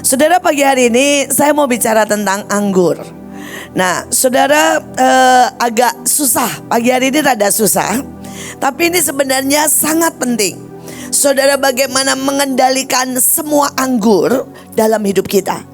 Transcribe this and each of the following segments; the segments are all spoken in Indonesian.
Saudara, pagi hari ini saya mau bicara tentang anggur. Nah, saudara, agak susah. Pagi hari ini rada susah. Tapi ini sebenarnya sangat penting. Saudara, bagaimana mengendalikan semua anggur dalam hidup kita.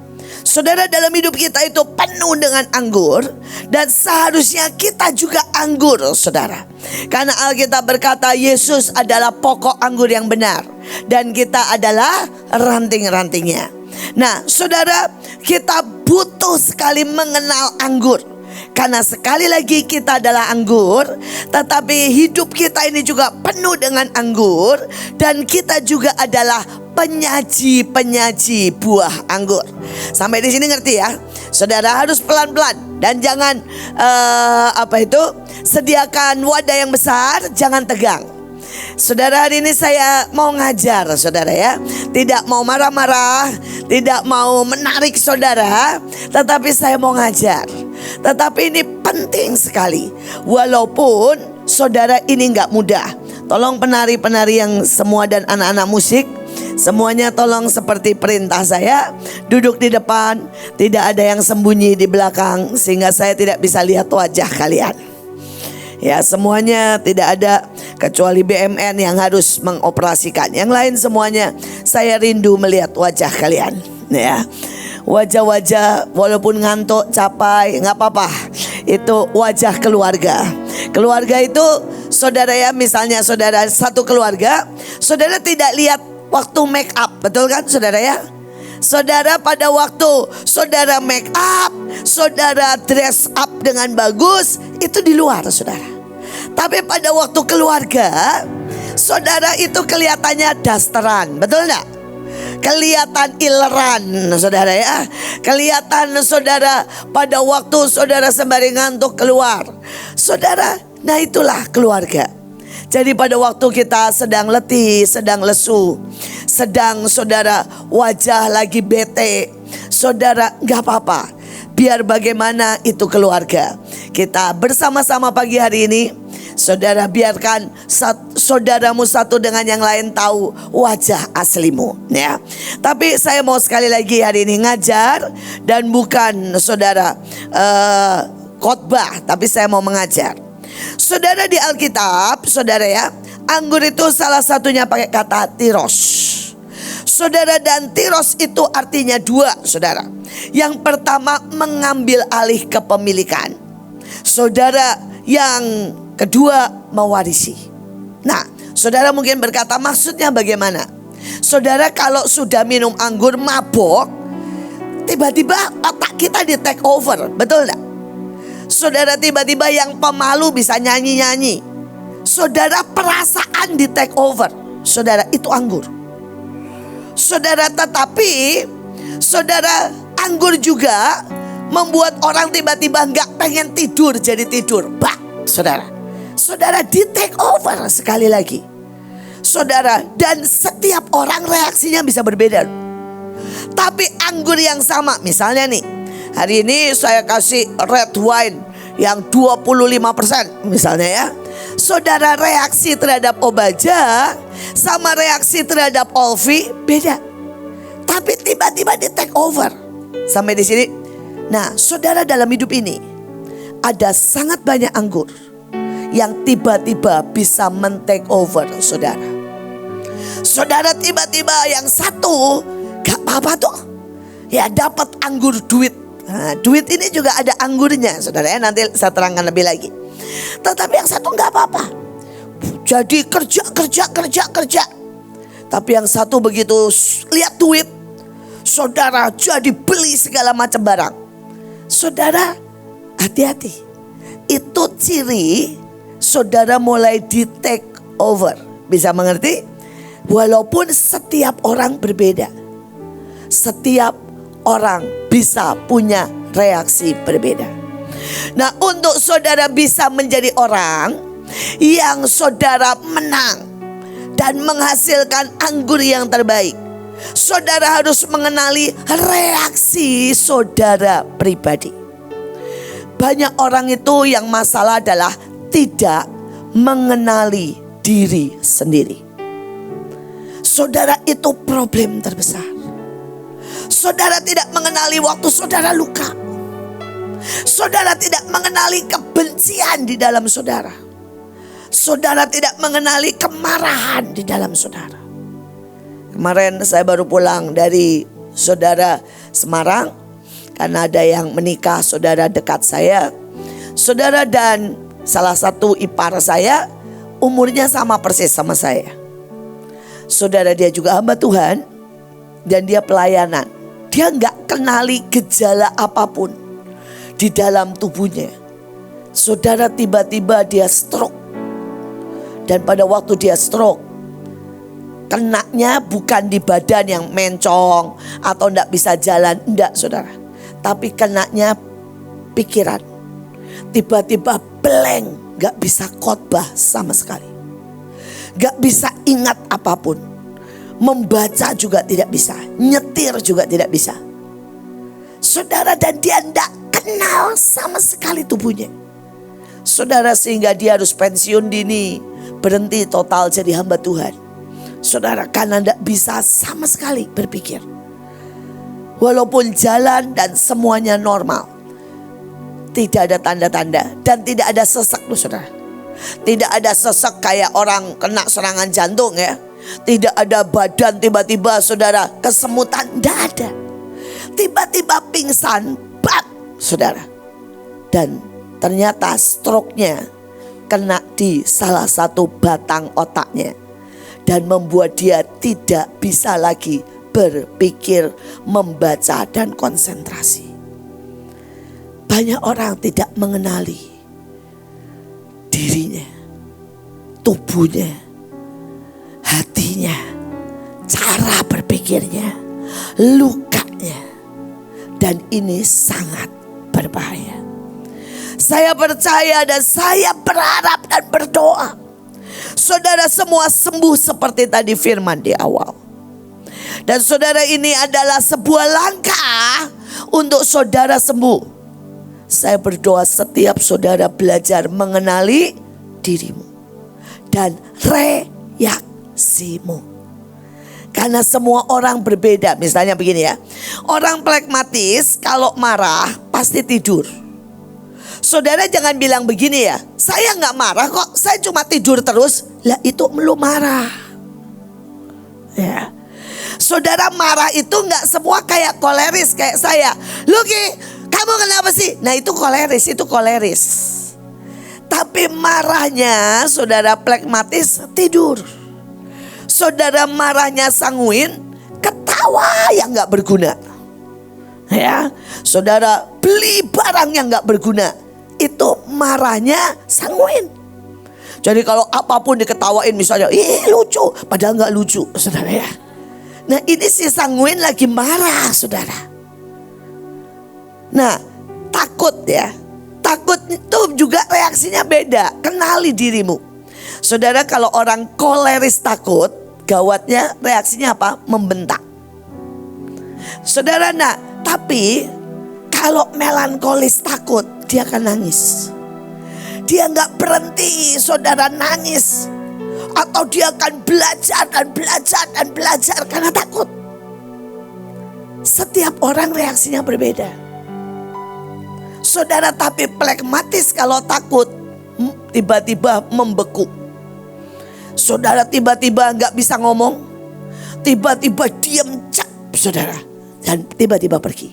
Saudara, dalam hidup kita itu penuh dengan anggur. Dan seharusnya kita juga anggur, saudara. Karena Alkitab berkata Yesus adalah pokok anggur yang benar. Dan kita adalah ranting-rantingnya. Nah, saudara, kita butuh sekali mengenal anggur. Karena sekali lagi kita adalah anggur, tetapi hidup kita ini juga penuh dengan anggur. Dan kita juga adalah penyaji-penyaji buah anggur. Sampai di sini ngerti ya? Saudara harus pelan-pelan. Dan jangan sediakan wadah yang besar, jangan tegang. Saudara, hari ini saya mau ngajar saudara ya. Tidak mau marah-marah, tidak mau menarik saudara, tetapi saya mau ngajar. Tetapi ini penting sekali. Walaupun saudara ini gak mudah. Tolong penari-penari yang semua dan anak-anak musik, semuanya tolong seperti perintah saya, duduk di depan, tidak ada yang sembunyi di belakang, sehingga saya tidak bisa lihat wajah kalian. Ya, semuanya tidak ada kecuali BMN yang harus mengoperasikan. Yang lain semuanya saya rindu melihat wajah kalian. Ya, wajah-wajah walaupun ngantuk, capai, nggak apa-apa. Itu wajah keluarga. Keluarga itu saudara ya, misalnya saudara satu keluarga, saudara tidak lihat waktu make up, betul kan saudara ya? Saudara pada waktu saudara make up, saudara dress up dengan bagus, itu di luar saudara. Tapi pada waktu keluarga, saudara itu kelihatannya dasteran, betul enggak? Kelihatan ileran saudara ya. Kelihatan saudara pada waktu saudara sembari ngantuk keluar. Saudara, nah itulah keluarga. Jadi pada waktu kita sedang letih, sedang lesu, sedang saudara wajah lagi bete, saudara gak apa-apa. Biar bagaimana itu keluarga. Kita bersama-sama pagi hari ini, saudara biarkan saudaramu satu dengan yang lain tahu wajah aslimu ya. Tapi saya mau sekali lagi hari ini ngajar. Dan bukan saudara khotbah, tapi saya mau mengajar. Saudara, di Alkitab, saudara ya, anggur itu salah satunya pakai kata tiros. Saudara, dan tiros itu artinya dua saudara. Yang pertama mengambil alih kepemilikan. Saudara, yang kedua mewarisi. Nah, saudara mungkin berkata maksudnya bagaimana? Saudara, kalau sudah minum anggur mabok, tiba-tiba otak kita di take over, betul enggak? Saudara, tiba-tiba yang pemalu bisa nyanyi-nyanyi. Saudara, perasaan di take over. Saudara, itu anggur. Saudara, tetapi saudara, anggur juga membuat orang tiba-tiba gak pengen tidur jadi tidur. Saudara, saudara di take over sekali lagi. Saudara, dan setiap orang reaksinya bisa berbeda. Tapi anggur yang sama, misalnya nih, hari ini saya kasih red wine yang 25% misalnya ya. Saudara, reaksi terhadap Obaja sama reaksi terhadap Olvi beda. Tapi tiba-tiba di take over. Sampai di sini. Nah, saudara, dalam hidup ini ada sangat banyak anggur yang tiba-tiba bisa men-take over saudara. Saudara, tiba-tiba yang satu gak apa-apa tuh, ya dapat anggur duit. Nah, duit ini juga ada anggurnya saudara ya, nanti saya terangkan lebih lagi. Tetapi yang satu gak apa-apa, jadi kerja. Tapi yang satu begitu lihat duit, saudara jadi beli segala macam barang. Saudara, hati-hati. Itu ciri saudara mulai di take over. Bisa mengerti? Walaupun setiap orang berbeda, setiap orang bisa punya reaksi berbeda. Nah, untuk saudara bisa menjadi orang yang saudara menang dan menghasilkan anggur yang terbaik, saudara harus mengenali reaksi saudara pribadi. Banyak orang itu yang masalah adalah tidak mengenali diri sendiri. Saudara, itu problem terbesar. Saudara tidak mengenali waktu saudara luka. Saudara tidak mengenali kebencian di dalam saudara. Saudara tidak mengenali kemarahan di dalam saudara. Kemarin saya baru pulang dari saudara Semarang, karena ada yang menikah saudara dekat saya. Saudara dan salah satu ipar saya umurnya sama persis sama saya. Saudara dia juga hamba Tuhan dan dia pelayanan. Dia gak kenali gejala apapun di dalam tubuhnya. Saudara tiba-tiba dia stroke. Dan pada waktu dia stroke, kenanya bukan di badan yang mencong atau ndak bisa jalan, enggak saudara. Tapi kenanya pikiran. Tiba-tiba blank, gak bisa khotbah sama sekali. Gak bisa ingat apapun. Membaca juga tidak bisa, nyetir juga tidak bisa. Saudara, dan dia ndak kenal sama sekali tubuhnya. Saudara, sehingga dia harus pensiun dini, berhenti total jadi hamba Tuhan. Saudara, karena tidak bisa sama sekali berpikir. Walaupun jalan dan semuanya normal, tidak ada tanda-tanda dan tidak ada sesak loh saudara. Tidak ada sesak kayak orang kena serangan jantung ya. Tidak ada badan tiba-tiba saudara kesemutan, tidak ada. Tiba-tiba pingsan, bam saudara. Dan ternyata stroke-nya kena di salah satu batang otaknya. Dan membuat dia tidak bisa lagi berpikir, membaca dan konsentrasi. Banyak orang tidak mengenali dirinya, tubuhnya, hatinya, cara berpikirnya, lukanya. Dan ini sangat berbahaya. Saya percaya dan saya berharap dan berdoa saudara semua sembuh seperti tadi firman di awal. Dan saudara, ini adalah sebuah langkah untuk saudara sembuh. Saya berdoa setiap saudara belajar mengenali dirimu dan reaksimu. Karena semua orang berbeda. Misalnya begini ya, orang pragmatis kalau marah pasti tidur. Saudara jangan bilang begini ya, saya gak marah kok, saya cuma tidur terus. Lah itu belum marah ya. Saudara, marah itu gak semua kayak koleris kayak saya. Luki, kamu kenapa sih? Nah itu koleris. Tapi marahnya saudara pragmatis tidur. Saudara marahnya sanguin, ketawa yang gak berguna ya. Saudara beli barang yang gak berguna, itu marahnya sanguin. Jadi kalau apapun diketawain misalnya, lucu, padahal gak lucu saudara ya. Nah ini si sanguin lagi marah saudara. Nah takut ya, takut itu juga reaksinya beda. Kenali dirimu saudara. Kalau orang koleris takut, gawatnya reaksinya apa? Membentak saudara. Nah tapi kalau melankolis takut, dia akan nangis. Dia gak berhenti saudara nangis. Atau dia akan belajar karena takut. Setiap orang reaksinya berbeda saudara. Tapi pragmatis kalau takut tiba-tiba membeku. Saudara tiba-tiba gak bisa ngomong, tiba-tiba diam cak saudara, dan tiba-tiba pergi.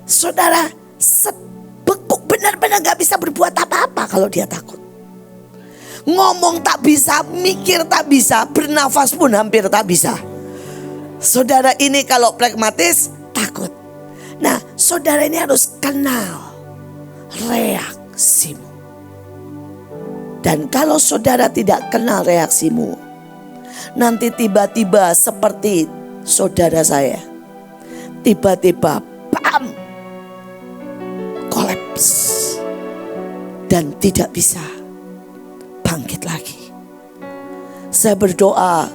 Saudara beku, benar-benar gak bisa berbuat apa-apa kalau dia takut. Ngomong tak bisa, mikir tak bisa, bernafas pun hampir tak bisa. Saudara, ini kalau pragmatis takut. Nah saudara ini harus kenal reaksimu. Dan kalau saudara tidak kenal reaksimu, nanti tiba-tiba seperti saudara saya, tiba-tiba bam, kolaps dan tidak bisa bangkit lagi. Saya berdoa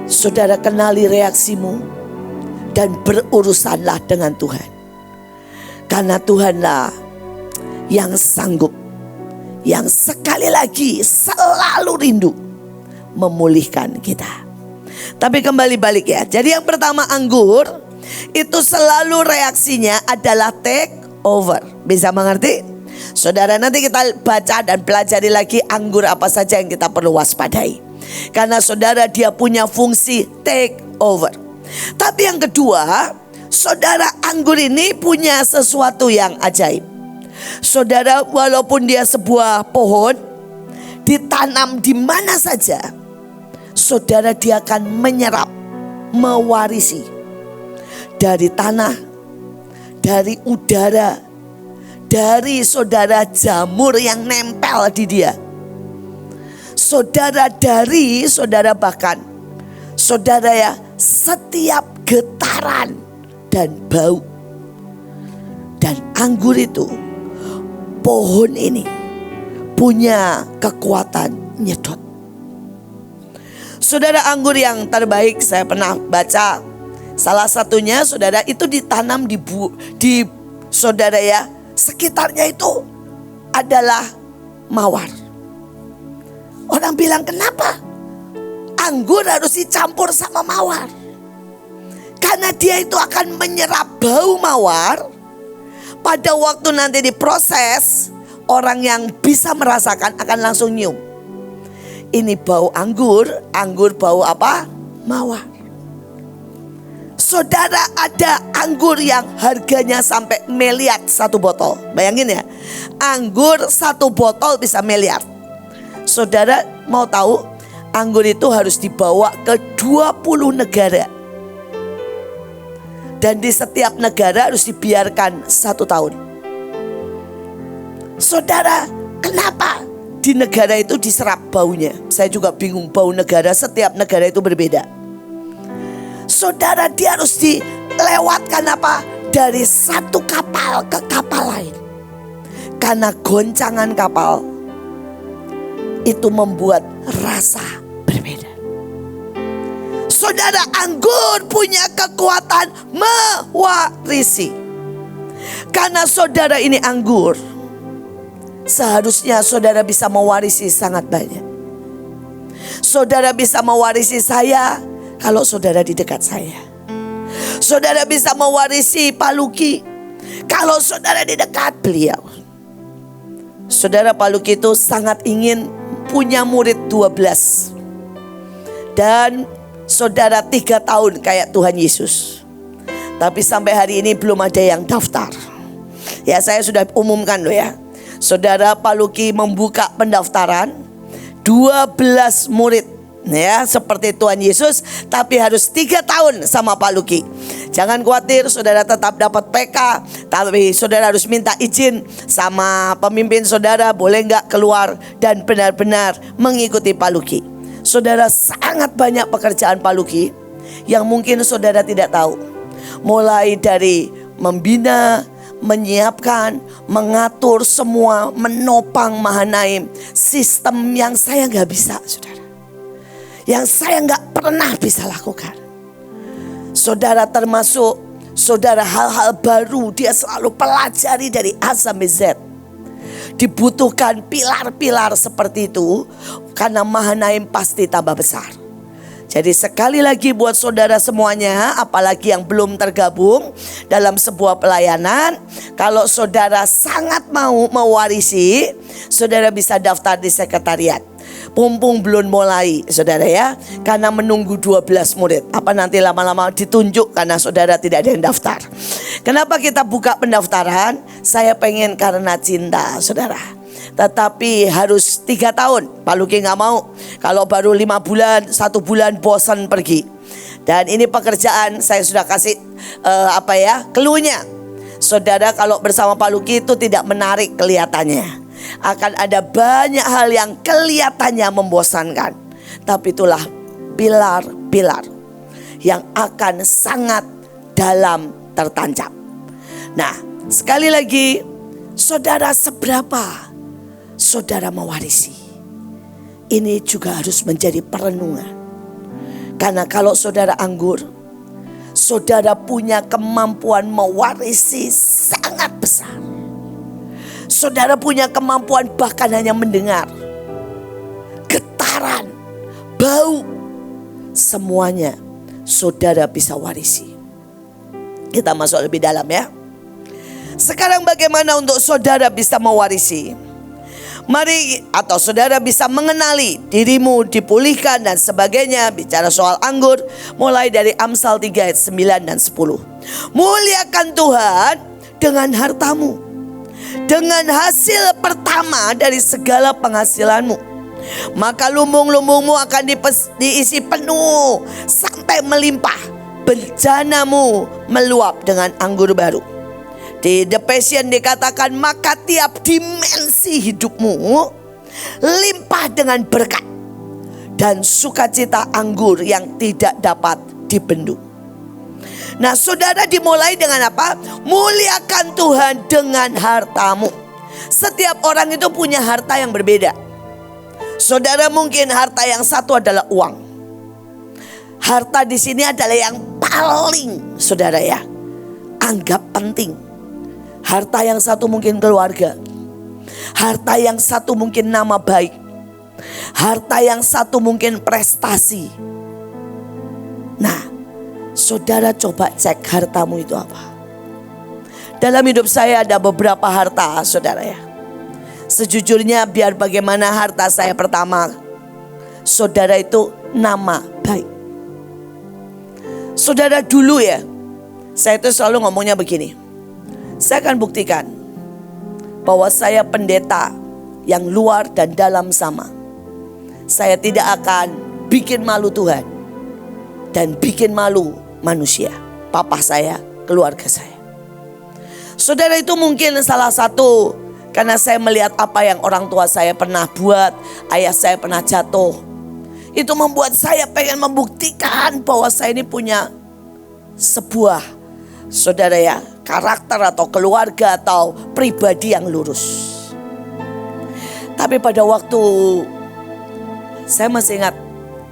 saudara kenali reaksimu dan berurusanlah dengan Tuhan. Karena Tuhanlah yang sanggup, yang sekali lagi selalu rindu memulihkan kita. Tapi kembali balik ya. Jadi yang pertama, anggur itu selalu reaksinya adalah take over. Bisa mengerti? Saudara, nanti kita baca dan pelajari lagi anggur apa saja yang kita perlu waspadai. Karena saudara, dia punya fungsi take over. Tapi yang kedua, saudara, anggur ini punya sesuatu yang ajaib. Saudara, walaupun dia sebuah pohon, ditanam di mana saja, saudara, dia akan menyerap, mewarisi dari tanah, dari udara, dari saudara jamur yang nempel di dia. Saudara, dari saudara bahkan saudara ya, setiap getaran dan bau. Dan anggur itu, pohon ini punya kekuatan nyedot. Saudara, anggur yang terbaik saya pernah baca, salah satunya saudara itu ditanam di saudara ya, sekitarnya itu adalah mawar. Orang bilang, kenapa anggur harus dicampur sama mawar? Karena dia itu akan menyerap bau mawar. Pada waktu nanti diproses, orang yang bisa merasakan akan langsung nyium. Ini bau anggur bau apa? Mawar. Saudara, ada anggur yang harganya sampai miliar satu botol. Bayangin ya, anggur satu botol bisa miliar. Saudara mau tahu, anggur itu harus dibawa ke 20 negara. Dan di setiap negara harus dibiarkan 1 tahun. Saudara, kenapa di negara itu diserap baunya? Saya juga bingung, bau negara, setiap negara itu berbeda. Saudara, dia harus dilewatkan apa? Dari satu kapal ke kapal lain. Karena goncangan kapal itu membuat rasa berbeda. Saudara, anggur punya kekuatan mewarisi. Karena saudara, ini anggur, seharusnya saudara bisa mewarisi sangat banyak. Saudara bisa mewarisi saya kalau saudara di dekat saya. Saudara bisa mewarisi Pak Luki kalau saudara di dekat beliau. Saudara, Pak Luki itu sangat ingin punya murid 12. Dan saudara 3 tahun kayak Tuhan Yesus. Tapi sampai hari ini belum ada yang daftar. Ya, saya sudah umumkan loh ya. Saudara, Pak Luki membuka pendaftaran 12 murid, ya, seperti Tuhan Yesus, tapi harus 3 tahun sama Pak Luki. Jangan khawatir, saudara tetap dapat PK, tapi saudara harus minta izin sama pemimpin saudara, boleh nggak keluar dan benar-benar mengikuti Pak Luki. Saudara, sangat banyak pekerjaan Pak Luki yang mungkin saudara tidak tahu. Mulai dari membina, menyiapkan, mengatur semua, menopang Mahanaim, sistem yang saya nggak bisa, saudara, yang saya nggak pernah bisa lakukan. Saudara, termasuk saudara hal-hal baru dia selalu pelajari dari A sampai Z. Dibutuhkan pilar-pilar seperti itu, karena Mahanaim pasti tambah besar. Jadi sekali lagi buat saudara semuanya, apalagi yang belum tergabung dalam sebuah pelayanan, kalau saudara sangat mau mewarisi, saudara bisa daftar di sekretariat. Mumpung belum mulai, saudara ya, karena menunggu 12 murid. Apa nanti lama-lama ditunjuk karena saudara tidak ada yang daftar. Kenapa kita buka pendaftaran? Saya pengen karena cinta, saudara. Tetapi harus 3 tahun. Pak Luki gak mau. Kalau baru 5 bulan, 1 bulan bosan pergi. Dan ini pekerjaan saya sudah kasih cluenya. Saudara, kalau bersama Pak Luki itu tidak menarik kelihatannya. Akan ada banyak hal yang kelihatannya membosankan. Tapi itulah pilar-pilar yang akan sangat dalam tertancap. Nah, sekali lagi, saudara, seberapa saudara mewarisi, ini juga harus menjadi perenungan. Karena kalau saudara anggur, saudara punya kemampuan mewarisi sangat besar. Saudara punya kemampuan bahkan hanya mendengar getaran, bau, semuanya saudara bisa warisi. Kita masuk lebih dalam ya. Sekarang bagaimana untuk saudara bisa mewarisi? Mari, atau saudara bisa mengenali dirimu dipulihkan dan sebagainya. Bicara soal anggur, mulai dari Amsal 3 ayat 9 dan 10. Muliakan Tuhan dengan hartamu, dengan hasil pertama dari segala penghasilanmu. Maka lumbung-lumbungmu akan diisi penuh sampai melimpah. Bejanamu meluap dengan anggur baru. Di The Passion dikatakan, maka tiap dimensi hidupmu limpah dengan berkat dan sukacita anggur yang tidak dapat dibendung. Nah, saudara, dimulai dengan apa? Muliakan Tuhan dengan hartamu. Setiap orang itu punya harta yang berbeda. Saudara, mungkin harta yang satu adalah uang. Harta di sini adalah yang paling saudara ya anggap penting. Harta yang satu mungkin keluarga. Harta yang satu mungkin nama baik. Harta yang satu mungkin prestasi. Nah, saudara coba cek hartamu itu apa. Dalam hidup saya ada beberapa harta, saudara ya. Sejujurnya biar bagaimana harta saya pertama, saudara, itu nama baik. Saudara, dulu ya, saya itu selalu ngomongnya begini. Saya akan buktikan bahwa saya pendeta yang luar dan dalam sama. Saya tidak akan bikin malu Tuhan dan bikin malu manusia, papa saya, keluarga saya. Saudara, itu mungkin salah satu karena saya melihat apa yang orang tua saya pernah buat, ayah saya pernah jatuh. Itu membuat saya pengen membuktikan bahwa saya ini punya sebuah, saudara ya, karakter atau keluarga atau pribadi yang lurus. Tapi pada waktu saya masih ingat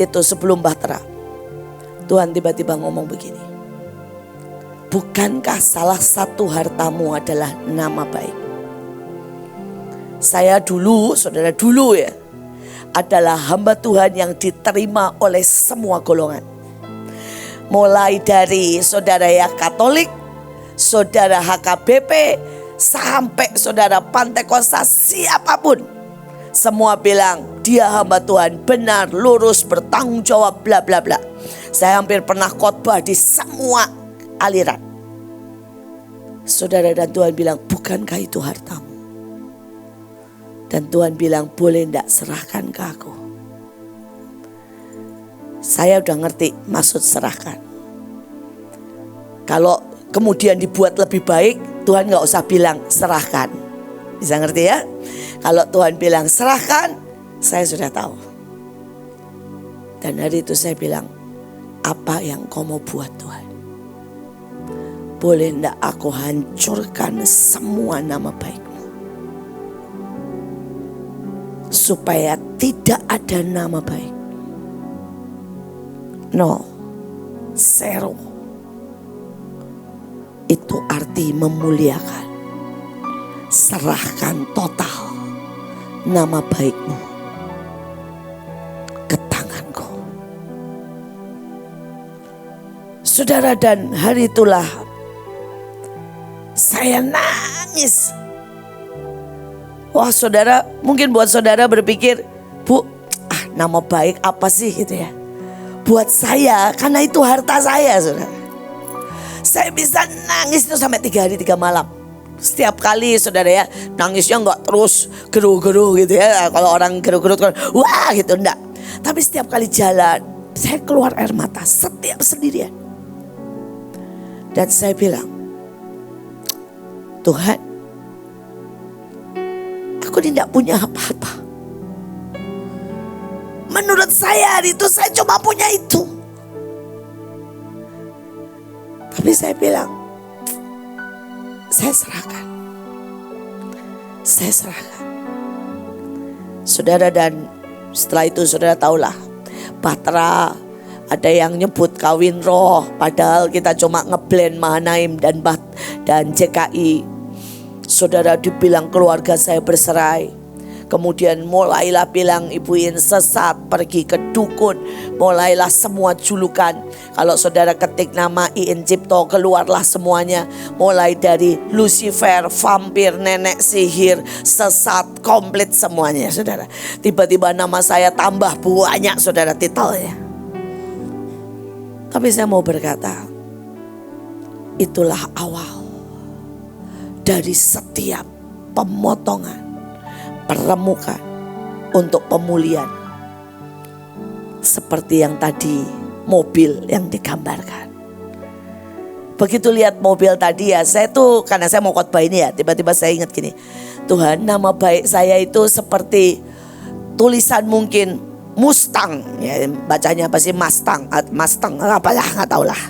itu sebelum Bahtera, Tuhan tiba-tiba ngomong begini. Bukankah salah satu hartamu adalah nama baik? Saya dulu, saudara, dulu ya, adalah hamba Tuhan yang diterima oleh semua golongan. Mulai dari saudara ya Katolik, saudara HKBP, sampai saudara Pantekosta, siapapun. Semua bilang dia hamba Tuhan, benar, lurus, bertanggung jawab, bla bla bla. Saya hampir pernah khotbah di semua aliran. Saudara, dan Tuhan bilang, bukankah itu hartamu? Dan Tuhan bilang, boleh enggak serahkan ke aku? Saya udah ngerti maksud serahkan. Kalau kemudian dibuat lebih baik, Tuhan gak usah bilang serahkan. Bisa ngerti ya? Kalau Tuhan bilang serahkan, saya sudah tahu. Dan hari itu saya bilang, apa yang kau mau buat Tuhan? Boleh enggak aku hancurkan semua nama baikmu, supaya tidak ada nama baik. No, zero. Itu arti memuliakan. Serahkan total nama baikmu ke tanganku. Saudara, dan hari itulah saya nangis. Wah, saudara, mungkin buat saudara berpikir, Bu, nama baik apa sih gitu ya. Buat saya, karena itu harta saya, saudara. Saya bisa nangis itu sampai 3 hari 3 malam. Setiap kali, saudara ya, nangisnya enggak terus geru-geru gitu ya. Kalau orang geru-geru kan, wah gitu, enggak. Tapi setiap kali jalan, saya keluar air mata, setiap sendirian. Dan saya bilang, Tuhan, aku tidak punya apa-apa. Menurut saya hari itu saya cuma punya itu. Tapi saya bilang, saya serahkan. Saya serahkan. Saudara, dan setelah itu saudara tahulah, Bahtera ada yang nyebut kawin roh, padahal kita cuma ngeblend Mahanaim dan JKI. Saudara, dibilang keluarga saya berserai. Kemudian mulailah bilang Ibu In sesat, pergi ke dukun. Mulailah semua julukan. Kalau saudara ketik nama In Cipto, keluarlah semuanya. Mulai dari Lucifer, vampir, nenek sihir, sesat, komplit semuanya saudara. Tiba-tiba nama saya tambah banyak saudara titelnya. Tapi saya mau berkata, itulah awal dari setiap pemotongan, peremukan untuk pemulihan. Seperti yang tadi mobil yang digambarkan. Begitu lihat mobil tadi ya, saya tuh karena saya mau khotbah ini ya, tiba-tiba saya ingat gini. Tuhan, nama baik saya itu seperti tulisan mungkin Mustang, ya bacanya apa sih, Mustang apalah nggak tahu lah,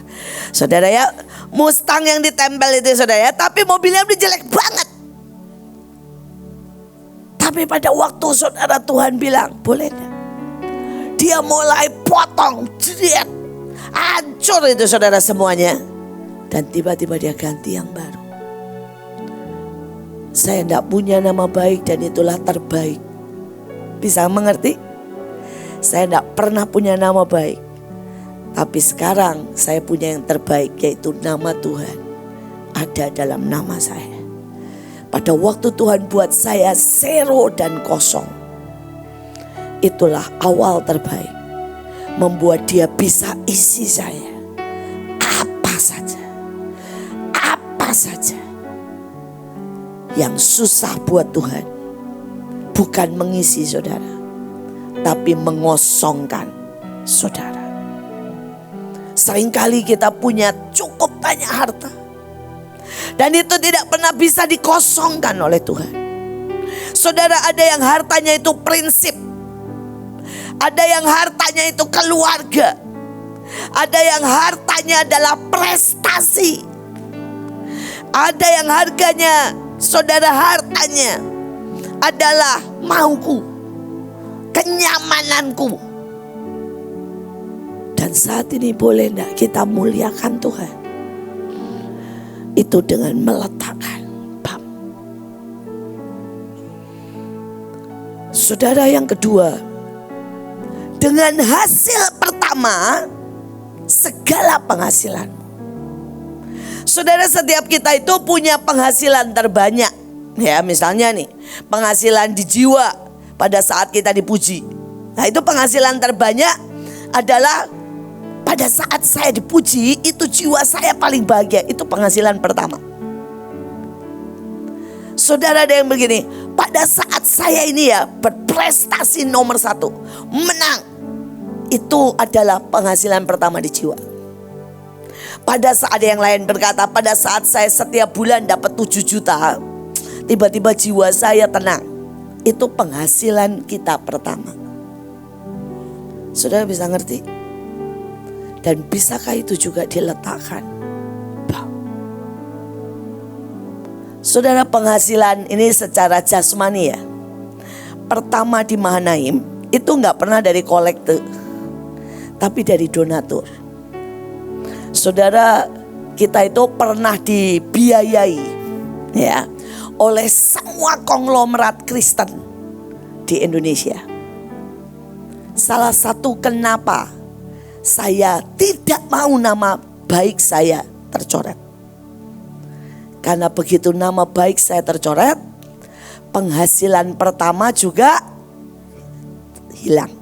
saudara ya. Mustang yang ditempel itu saudara ya, tapi mobilnya udah jelek banget. Tapi pada waktu saudara Tuhan bilang boleh enggak? Dia mulai potong, jret, hancur itu saudara semuanya, dan tiba-tiba dia ganti yang baru. Saya tidak punya nama baik dan itulah terbaik. Bisa mengerti? Saya tidak pernah punya nama baik. Tapi sekarang saya punya yang terbaik, yaitu nama Tuhan ada dalam nama saya. Pada waktu Tuhan buat saya zero dan kosong, itulah awal terbaik. Membuat dia bisa isi saya. Apa saja. Apa saja. Yang susah buat Tuhan bukan mengisi saudara, tapi mengosongkan saudara. Seringkali kita punya cukup banyak harta, dan itu tidak pernah bisa dikosongkan oleh Tuhan. Saudara, ada yang hartanya itu prinsip, ada yang hartanya itu keluarga, ada yang hartanya adalah prestasi, ada yang harganya saudara hartanya adalah mauku, kenyamananku. Dan saat ini boleh enggak kita muliakan Tuhan? Itu dengan meletakkan bab. Saudara, yang kedua, dengan hasil pertama segala penghasilanmu. Saudara, setiap kita itu punya penghasilan terbanyak. Ya, misalnya nih, penghasilan di jiwa pada saat kita dipuji. Nah, itu penghasilan terbanyak adalah pada saat saya dipuji, itu jiwa saya paling bahagia. Itu penghasilan pertama. Saudara, ada yang begini, pada saat saya ini ya berprestasi nomor 1, menang, itu adalah penghasilan pertama di jiwa. Pada saat yang lain berkata, pada saat saya setiap bulan dapat 7 juta, tiba-tiba jiwa saya tenang. Itu penghasilan kita pertama. Saudara bisa ngerti? Dan bisakah itu juga diletakkan? Saudara, penghasilan ini secara jasmani ya. Pertama di Mahanaim itu gak pernah dari kolekte, tapi dari donatur. Saudara, kita itu pernah dibiayai ya oleh semua konglomerat Kristen di Indonesia. Salah satu kenapa saya tidak mau nama baik saya tercoret, karena begitu nama baik saya tercoret, penghasilan pertama juga hilang.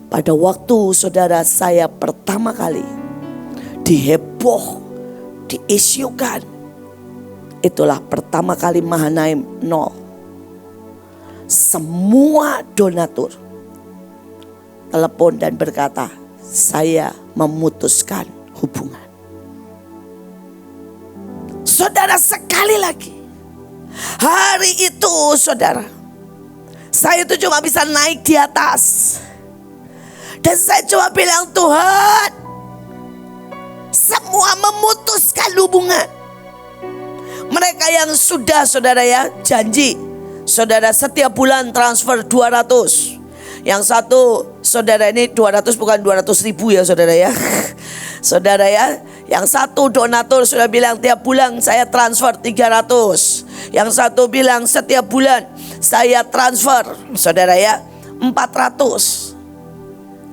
Pada waktu saudara saya pertama kali diheboh, diisukan, itulah pertama kali Mahanaim 0. Semua donatur telepon dan berkata, saya memutuskan hubungan. Saudara, sekali lagi, hari itu saudara, saya itu cuma bisa naik di atas. Dan saya cuma bilang, Tuhan, semua memutuskan hubungan. Mereka yang sudah saudara ya janji, saudara setiap bulan transfer 200. Yang satu saudara ini 200 bukan 200 ribu ya saudara ya. Saudara ya, yang satu donatur sudah bilang tiap bulan saya transfer 300. Yang satu bilang setiap bulan saya transfer, saudara ya, 400.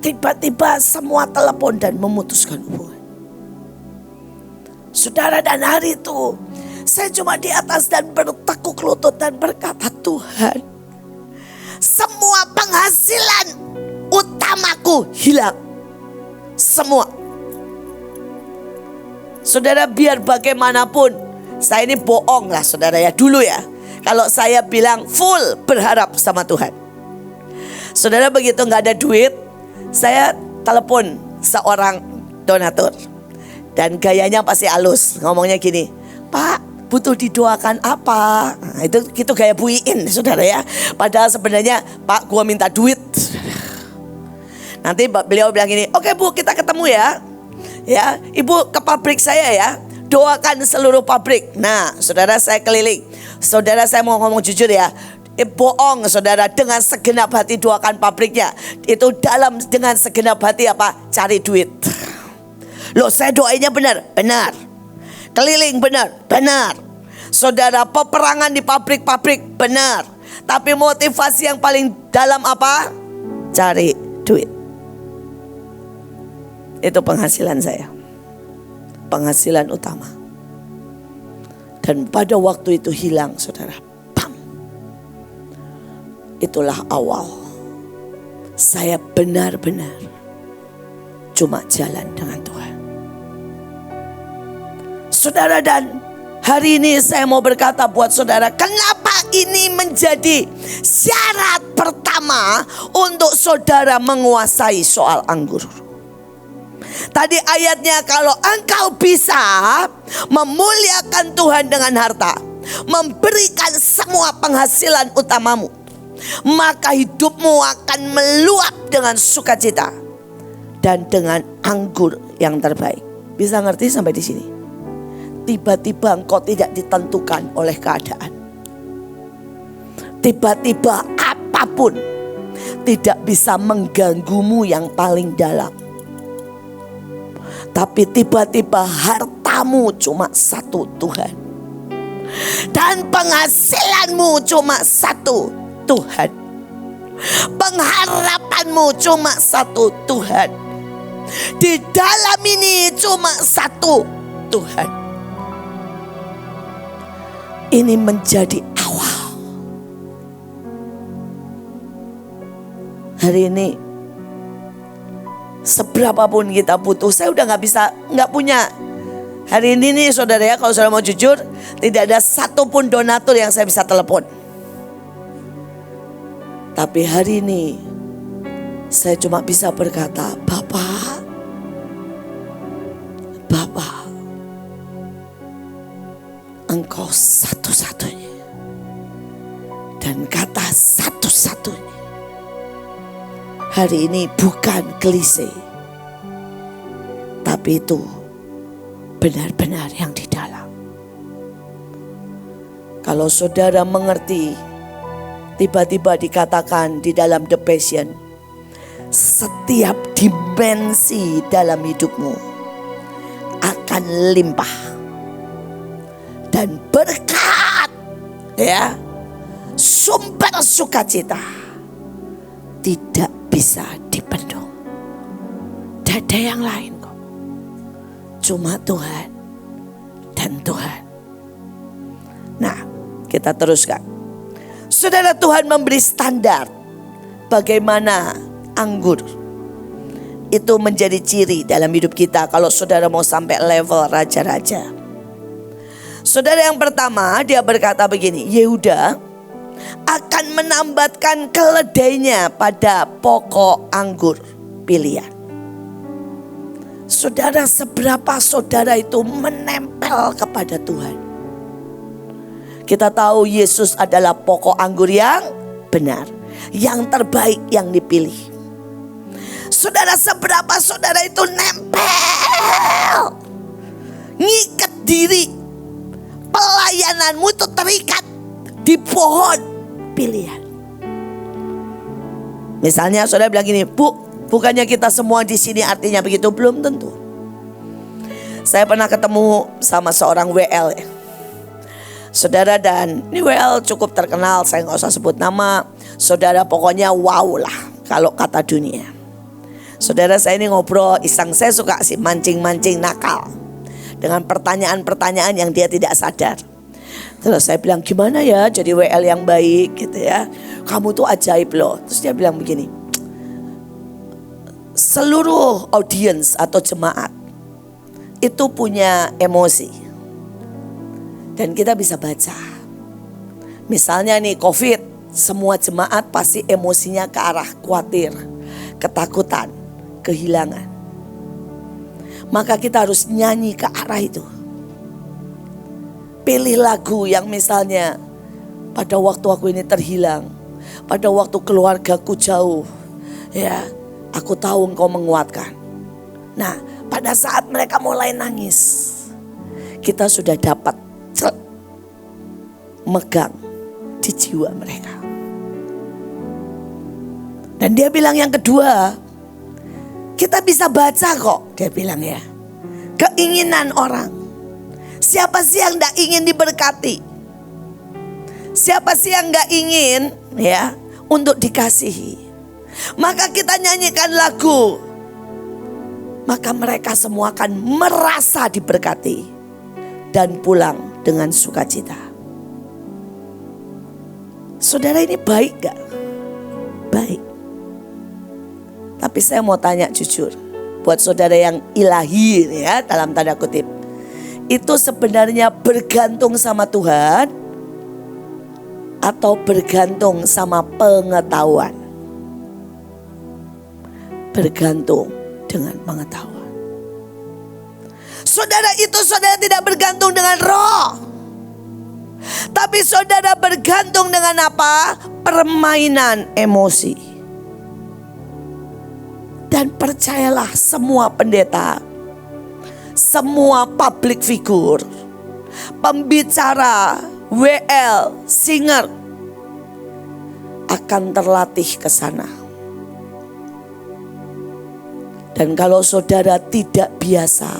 Tiba-tiba semua telepon dan memutuskan hubungan. Saudara, dan hari itu saya cuma di atas dan bertekuk lutut dan berkata, Tuhan, semua penghasilan utamaku hilang. Semua. Saudara, biar bagaimanapun saya ini bohong lah saudara ya, dulu ya. Kalau saya bilang full berharap sama Tuhan. Saudara, begitu gak ada duit, saya telepon seorang donatur. Dan gayanya pasti halus, ngomongnya gini, Pak, butuh didoakan apa? Nah, itu gaya Bu Iin saudara ya. Padahal sebenarnya, Pak, gua minta duit. Nanti beliau bilang gini, oke Bu, kita ketemu ya. Ya, Ibu ke pabrik saya ya, doakan seluruh pabrik. Nah saudara, saya keliling. Saudara, saya mau ngomong jujur ya, bohong saudara, dengan segenap hati doakan pabriknya. Itu dengan segenap hati apa? Cari duit. Loh, saya doainya benar. Keliling benar. Saudara, peperangan di pabrik-pabrik benar. Tapi motivasi yang paling dalam apa? Cari duit. Itu penghasilan saya. Penghasilan utama. Dan pada waktu itu hilang saudara. Itulah awal saya benar-benar cuma jalan dengan Tuhan. Saudara, dan hari ini saya mau berkata buat saudara, kenapa ini menjadi syarat pertama untuk saudara menguasai soal anggur. Tadi ayatnya, kalau engkau bisa memuliakan Tuhan dengan harta, memberikan semua penghasilan utamamu, maka hidupmu akan meluap dengan sukacita dan dengan anggur yang terbaik. Bisa ngerti sampai di sini? Tiba-tiba engkau tidak ditentukan oleh keadaan. Tiba-tiba apapun tidak bisa mengganggumu yang paling dalam. Tapi tiba-tiba hartamu cuma satu, Tuhan. Dan penghasilanmu cuma satu, Tuhan. Pengharapanmu cuma satu, Tuhan. Di dalam ini cuma satu, Tuhan. Ini menjadi awal. Hari ini seberapapun kita butuh, saya udah nggak punya. Hari ini nih saudara ya, kalau saudara mau jujur, tidak ada satupun donatur yang saya bisa telepon. Tapi hari ini saya cuma bisa berkata, Bapak, Engkau satu-satunya. Dan kata satu-satunya hari ini bukan klise, tapi itu benar-benar yang di dalam. Kalau saudara mengerti, tiba-tiba dikatakan di dalam The Passion, setiap dimensi dalam hidupmu akan limpah dan berkat, ya, sumber sukacita tidak bisa dibendung. Tidak ada yang lain kok. Cuma Tuhan dan Tuhan. Nah, kita teruskan. Saudara, Tuhan memberi standar bagaimana anggur itu menjadi ciri dalam hidup kita kalau saudara mau sampai level raja-raja. Saudara, yang pertama dia berkata begini, Yehuda akan menambatkan keledainya pada pokok anggur pilihan. Saudara, seberapa saudara itu menempel kepada Tuhan. Kita tahu Yesus adalah pokok anggur yang benar, yang terbaik, yang dipilih. Saudara, seberapa saudara itu nempel, ngikat diri, pelayananmu itu terikat di pohon pilihan. Misalnya saudara bilang gini, Bu, bukannya kita semua di sini artinya begitu? Belum tentu. Saya pernah ketemu sama seorang WL ya. Saudara, dan ini WL cukup terkenal, saya nggak usah sebut nama. Saudara, pokoknya wow lah kalau kata dunia. Saudara, saya ini ngobrol iseng, saya suka sih mancing-mancing nakal dengan pertanyaan-pertanyaan yang dia tidak sadar. Terus saya bilang, gimana ya jadi WL yang baik gitu ya, kamu tuh ajaib loh. Terus dia bilang begini, seluruh audiens atau jemaat itu punya emosi. Dan kita bisa baca. Misalnya nih COVID, semua jemaat pasti emosinya ke arah khawatir, ketakutan, kehilangan. Maka kita harus nyanyi ke arah itu. Pilih lagu yang misalnya, pada waktu aku ini terhilang, pada waktu keluargaku jauh, ya, aku tahu engkau menguatkan. Nah, pada saat mereka mulai nangis, kita sudah dapat megang di jiwa mereka. Dan dia bilang yang kedua, kita bisa baca kok, dia bilang ya, keinginan orang. Siapa sih yang gak ingin diberkati? Siapa sih yang gak ingin ya untuk dikasihi? Maka kita nyanyikan lagu, maka mereka semua akan merasa diberkati dan pulang dengan sukacita. Saudara, ini baik gak? Baik. Tapi saya mau tanya jujur, buat saudara yang ilahi ya, dalam tanda kutip, itu sebenarnya bergantung sama Tuhan atau bergantung sama pengetahuan? Bergantung dengan pengetahuan. Saudara, itu saudara tidak bergantung dengan roh, tapi saudara bergantung dengan apa? Permainan emosi. Dan percayalah, semua pendeta, semua public figure, pembicara, WL, singer akan terlatih ke sana. Dan kalau saudara tidak biasa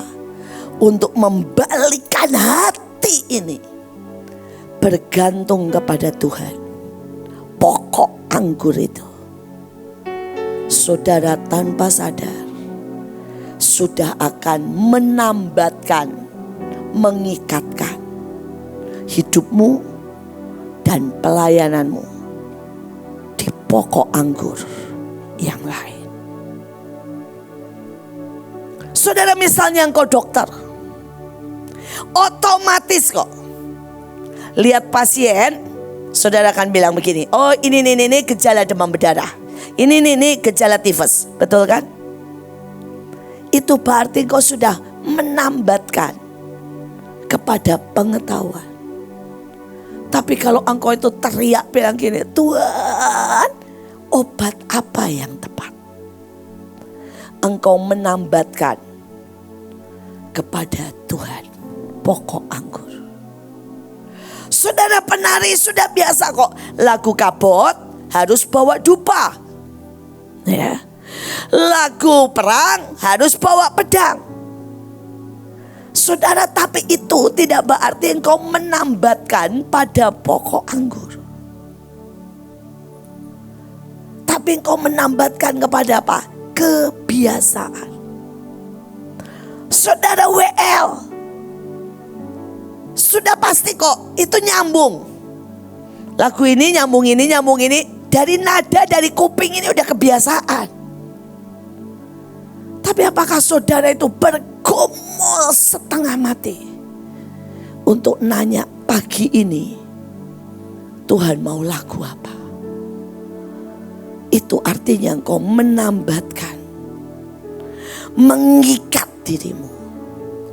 untuk membalikkan hati ini, bergantung kepada Tuhan, pokok anggur itu, saudara tanpa sadar sudah akan menambatkan, mengikatkan hidupmu dan pelayananmu di pokok anggur yang lain. Saudara, misalnya engkau dokter, otomatis kok lihat pasien, saudara akan bilang begini, oh ini gejala demam berdarah, ini gejala tifus, betul kan? Itu berarti kau sudah menambatkan kepada pengetahuan. Tapi kalau engkau itu teriak bilang gini, Tuhan, obat apa yang tepat? Engkau menambatkan kepada Tuhan pokok anggur. Saudara, penari sudah biasa kok, lagu kabot harus bawa dupa, ya. Lagu perang harus bawa pedang. Saudara, tapi itu tidak berarti engkau menambatkan pada pokok anggur. Tapi engkau menambatkan kepada apa? Kebiasaan. Saudara WL, sudah pasti kok itu nyambung. Lagu ini nyambung ini, dari nada, dari kuping ini udah kebiasaan. Tapi apakah saudara itu bergumul setengah mati untuk nanya pagi ini, Tuhan mau lagu apa? Itu artinya engkau menambatkan, mengikat dirimu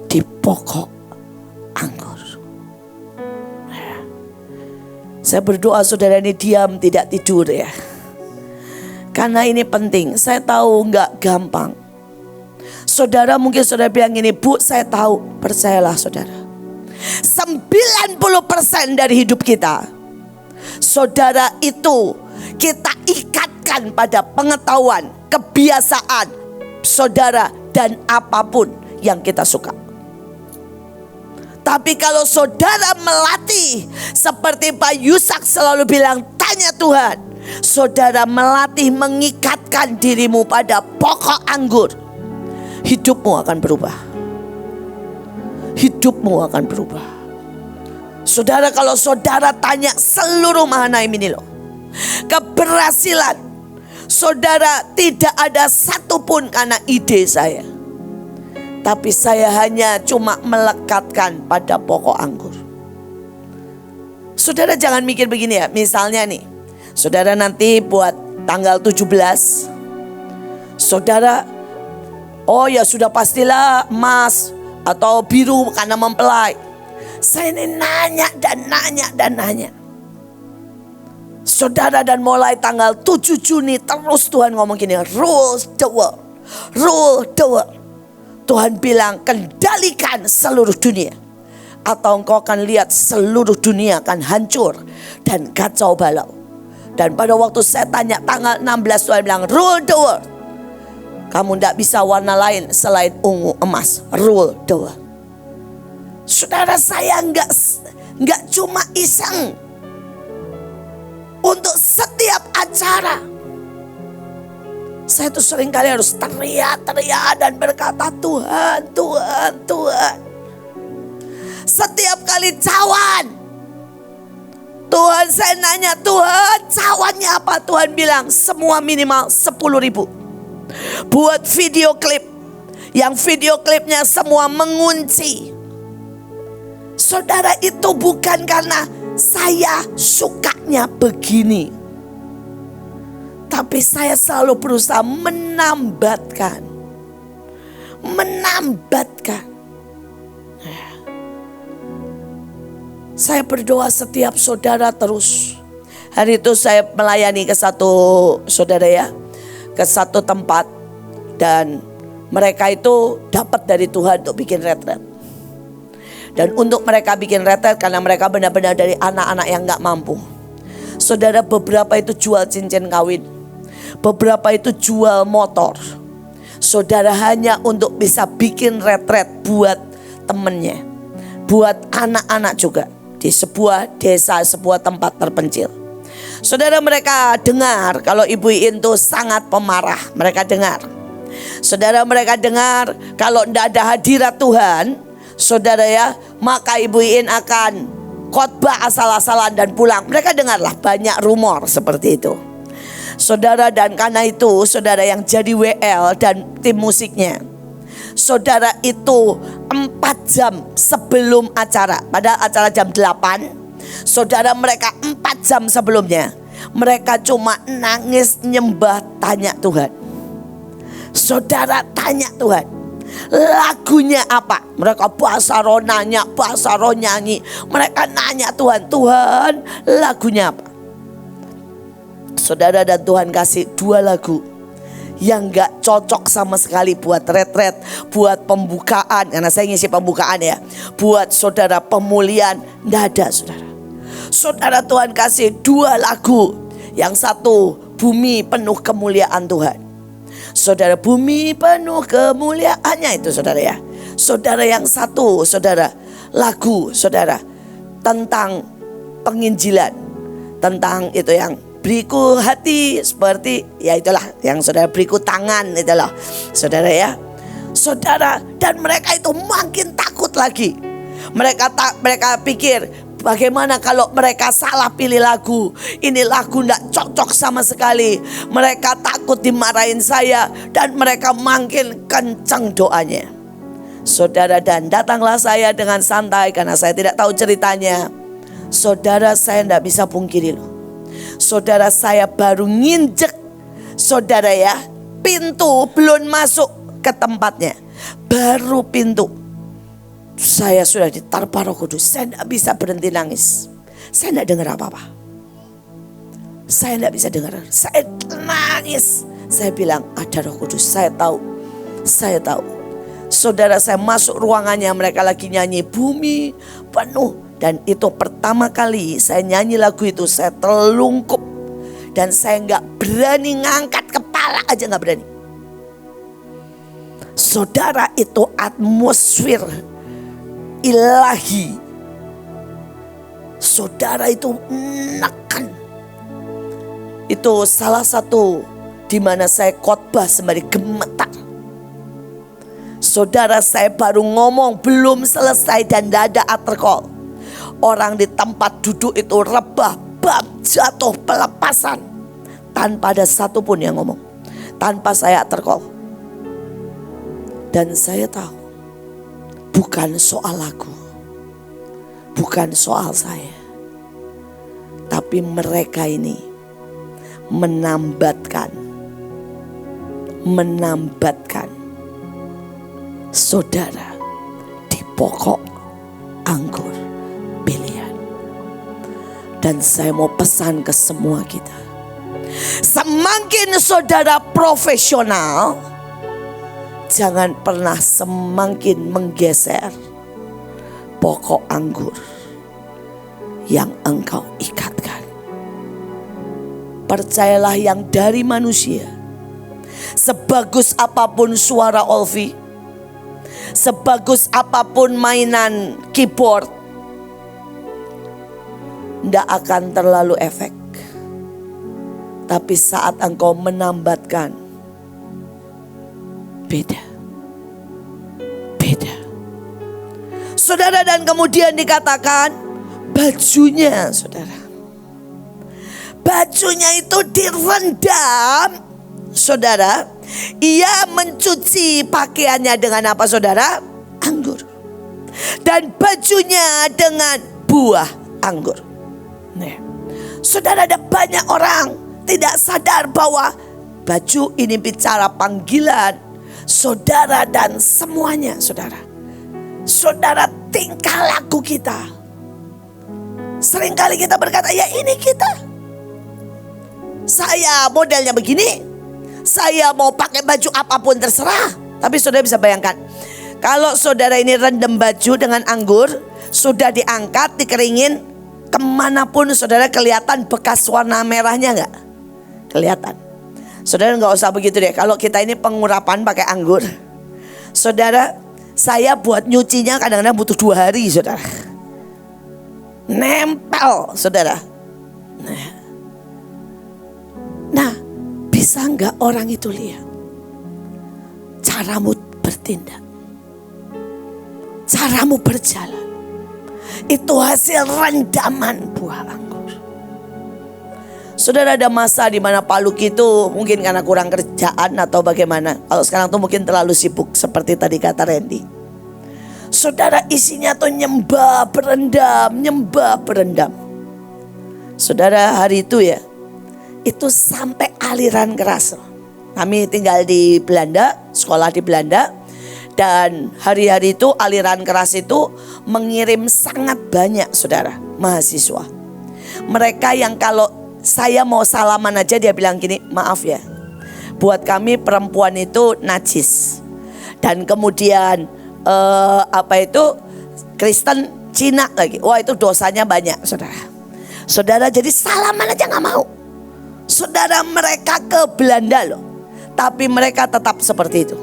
di pokok anggur. Saya berdoa saudara ini diam, tidak tidur ya. Karena ini penting. Saya tahu nggak gampang. Saudara, mungkin saudara bilang ini, Bu, saya tahu. Percayalah saudara, 90% dari hidup kita, saudara, itu kita ikatkan pada pengetahuan, kebiasaan saudara, dan apapun yang kita suka. Tapi kalau saudara melatih, seperti Pak Yusak selalu bilang, tanya Tuhan. Saudara melatih mengikatkan dirimu pada pokok anggur, hidupmu akan berubah. Hidupmu akan berubah. Saudara, kalau saudara tanya seluruh Mahanaim ini loh, keberhasilan saudara tidak ada satupun karena ide saya. Tapi saya hanya cuma melekatkan pada pokok anggur. Saudara jangan mikir begini ya. Misalnya nih, saudara nanti buat tanggal 17, saudara, oh ya sudah pastilah emas atau biru karena mempelai. Saya ini nanya dan nanya. Saudara, dan mulai tanggal 7 Juni terus Tuhan ngomong gini, rule the world, rule the world. Tuhan bilang kendalikan seluruh dunia, atau engkau akan lihat seluruh dunia akan hancur dan kacau balau. Dan pada waktu saya tanya tanggal 16, Tuhan bilang rule the world. Kamu tidak bisa warna lain selain ungu emas, rule the world. Saudara, saya enggak cuma iseng untuk setiap acara. Saya tuh sering kali harus teriak dan berkata Tuhan, Tuhan, Tuhan. Setiap kali cawan, Tuhan, saya nanya Tuhan, cawannya apa? Tuhan bilang semua minimal 10.000. Buat video klip, yang video klipnya semua mengunci. Saudara, itu bukan karena saya sukanya begini, tapi saya selalu berusaha menambatkan. Saya berdoa setiap saudara terus. Hari itu saya melayani ke satu saudara ya, ke satu tempat, dan mereka itu dapat dari Tuhan untuk bikin retret. Dan untuk mereka bikin retret karena mereka benar-benar dari anak-anak yang gak mampu. Saudara, beberapa itu jual cincin kawin, beberapa itu jual motor. Saudara, hanya untuk bisa bikin retret buat temennya, buat anak-anak juga, di sebuah desa, sebuah tempat terpencil. Saudara, mereka dengar kalau Ibu Iin itu sangat pemarah. Mereka dengar. Saudara, mereka dengar kalau tidak ada hadirat Tuhan, saudara ya, maka Ibu Iin akan khotbah asal-asalan dan pulang. Mereka dengarlah banyak rumor seperti itu. Saudara, dan karena itu saudara yang jadi WL dan tim musiknya, saudara, itu 4 jam sebelum acara, pada acara jam 8, saudara, mereka 4 jam sebelumnya mereka cuma nangis, nyembah, tanya Tuhan. Saudara, tanya Tuhan lagunya apa. Mereka bahasa roh nanya, bahasa roh nyanyi. Mereka nanya Tuhan, Tuhan lagunya apa. Saudara, dan Tuhan kasih 2 lagu yang gak cocok sama sekali buat retret, buat pembukaan. Karena saya ngisi pembukaan ya. Buat saudara pemulihan, gak ada saudara. Saudara, Tuhan kasih 2 lagu. Yang satu, bumi penuh kemuliaan Tuhan. Saudara, bumi penuh kemuliaannya itu saudara ya. Saudara, yang satu saudara, lagu saudara tentang penginjilan, tentang itu yang beriku hati seperti, ya itulah yang saudara, beriku tangan itulah saudara ya. Saudara, dan mereka itu makin takut lagi. Mereka pikir, bagaimana kalau mereka salah pilih lagu? Ini lagu tidak cocok sama sekali. Mereka takut dimarahin saya, dan mereka makin kencang doanya. Saudara, dan datanglah saya dengan santai karena saya tidak tahu ceritanya. Saudara, saya tidak bisa pungkiri loh. Saudara, saya baru nginjek, saudara ya, pintu, belum masuk ke tempatnya, baru pintu, saya sudah diterpa Roh Kudus. Saya tidak bisa berhenti nangis. Saya tidak dengar apa-apa. Saya tidak bisa dengar. Saya nangis. Saya bilang ada Roh Kudus. Saya tahu. Saya tahu. Saudara, saya masuk ruangannya, mereka lagi nyanyi bumi penuh. Dan itu pertama kali saya nyanyi lagu itu, saya terlungkup. Dan saya gak berani ngangkat kepala aja, gak berani. Saudara, itu atmosfer ilahi. Saudara itu menekan. Itu salah satu di mana saya khotbah sembari gemetar. Saudara, saya baru ngomong belum selesai dan tidak ada aterkol. Orang di tempat duduk itu rebah, bab, jatuh, pelepasan. Tanpa ada satupun yang ngomong. Tanpa saya aterkol. Dan saya tahu bukan soal aku, bukan soal saya, tapi mereka ini menambatkan saudara di pokok anggur pilihan. Dan saya mau pesan ke semua kita, semakin saudara profesional, jangan pernah semakin menggeser pokok anggur yang engkau ikatkan. Percayalah, yang dari manusia, sebagus apapun suara Olvi, sebagus apapun mainan keyboard, tidak akan terlalu efek. Tapi saat engkau menambatkan, beda. Saudara, dan kemudian dikatakan bajunya, saudara. Bajunya itu direndam, saudara. Ia mencuci pakaiannya dengan apa, saudara? Anggur. Dan bajunya dengan buah anggur. Nah, saudara, ada banyak orang tidak sadar bahwa baju ini bicara panggilan saudara dan semuanya, saudara. Saudara, tingkah laku kita. Seringkali kita berkata, ya ini kita. Saya modelnya begini, saya mau pakai baju apapun terserah. Tapi saudara bisa bayangkan, kalau saudara ini rendam baju dengan anggur, sudah diangkat, dikeringin, kemanapun saudara kelihatan bekas warna merahnya nggak? Kelihatan. Saudara nggak usah begitu deh. Kalau kita ini pengurapan pakai anggur, saudara, saya buat nyucinya kadang-kadang butuh 2 hari, saudara. Nempel, saudara. Nah, bisa nggak orang itu lihat caramu bertindak, caramu berjalan, itu hasil rendaman buah anggur. Saudara, ada masa di mana Pak Luki itu mungkin karena kurang kerjaan atau bagaimana. Kalau sekarang tuh mungkin terlalu sibuk seperti tadi kata Randy. Saudara, isinya tuh nyembah berendam. Saudara, hari itu ya, itu sampai aliran keras. Kami tinggal di Belanda, sekolah di Belanda. Dan hari-hari itu aliran keras itu mengirim sangat banyak, saudara, mahasiswa. Mereka yang kalau saya mau salaman aja dia bilang gini, maaf ya, buat kami perempuan itu najis. Dan kemudian Kristen Cina lagi, wah itu dosanya banyak, saudara. Saudara, jadi salaman aja gak mau. Saudara, mereka ke Belanda loh, tapi mereka tetap seperti itu.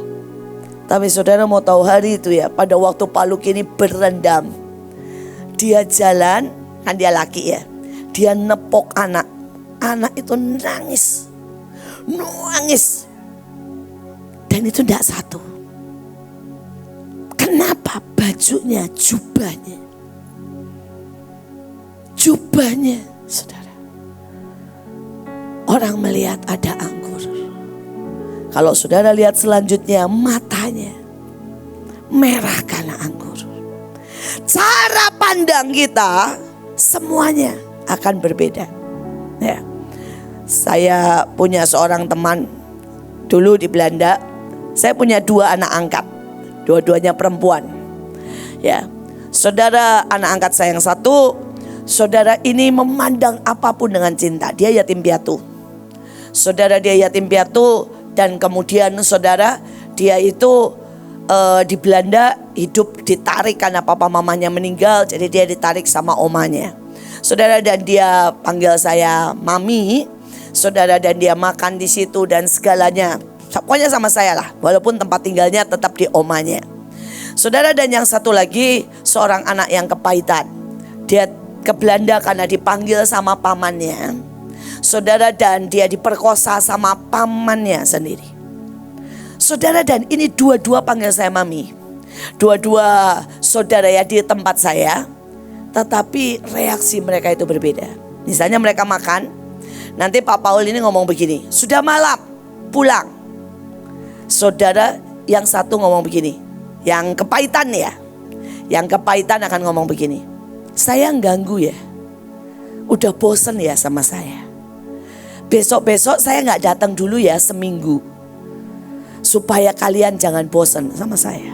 Tapi saudara mau tahu hari itu ya, pada waktu Pak Luki ini berendam, dia jalan, kan dia laki ya, dia nepok anak itu nangis, dan itu tidak satu. Kenapa? Bajunya, jubahnya, saudara. Orang melihat ada anggur. Kalau saudara lihat selanjutnya, matanya merah karena anggur. Cara pandang kita semuanya akan berbeda. Ya. Saya punya seorang teman dulu di Belanda. Saya punya 2 anak angkat, dua-duanya perempuan. Ya, saudara, anak angkat saya yang satu, saudara ini memandang apapun dengan cinta. Dia yatim piatu. Saudara, dia yatim piatu. Dan kemudian saudara, dia itu di Belanda hidup ditarik karena papa mamanya meninggal. Jadi dia ditarik sama omanya. Saudara, dan dia panggil saya mami. Saudara, dan dia makan di situ dan segalanya. Pokoknya sama saya lah. Walaupun tempat tinggalnya tetap di omanya. Saudara, dan yang satu lagi, seorang anak yang kepahitan. Dia ke Belanda karena dipanggil sama pamannya, saudara, dan dia diperkosa sama pamannya sendiri. Saudara, dan ini dua-dua panggil saya mami. Dua-dua saudara ya di tempat saya. Tetapi reaksi mereka itu berbeda. Misalnya mereka makan, nanti Pak Paul ini ngomong begini, sudah malam, pulang. Saudara yang satu ngomong begini, yang kepahitan ya, yang kepahitan akan ngomong begini, saya ganggu ya, udah bosen ya sama saya. Besok-besok saya gak datang dulu ya seminggu, supaya kalian jangan bosen sama saya.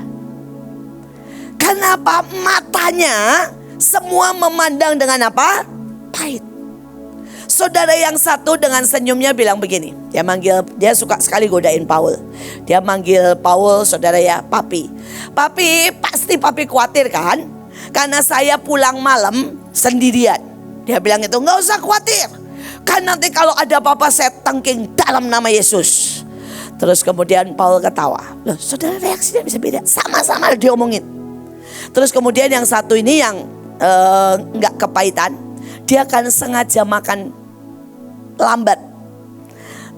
Kenapa? Matanya semua memandang dengan apa? Pahit. Saudara yang satu dengan senyumnya bilang begini. Dia suka sekali godain Paul. Dia manggil Paul, saudara ya, papi. Papi, pasti papi khawatir kan? Karena saya pulang malam sendirian. Dia bilang itu, gak usah khawatir. Kan nanti kalau ada apa-apa saya tangking dalam nama Yesus. Terus kemudian Paul ketawa. Loh, saudara, reaksinya bisa beda. Sama-sama diomongin. Terus kemudian yang satu ini yang gak kepahitan, dia akan sengaja makan lambat.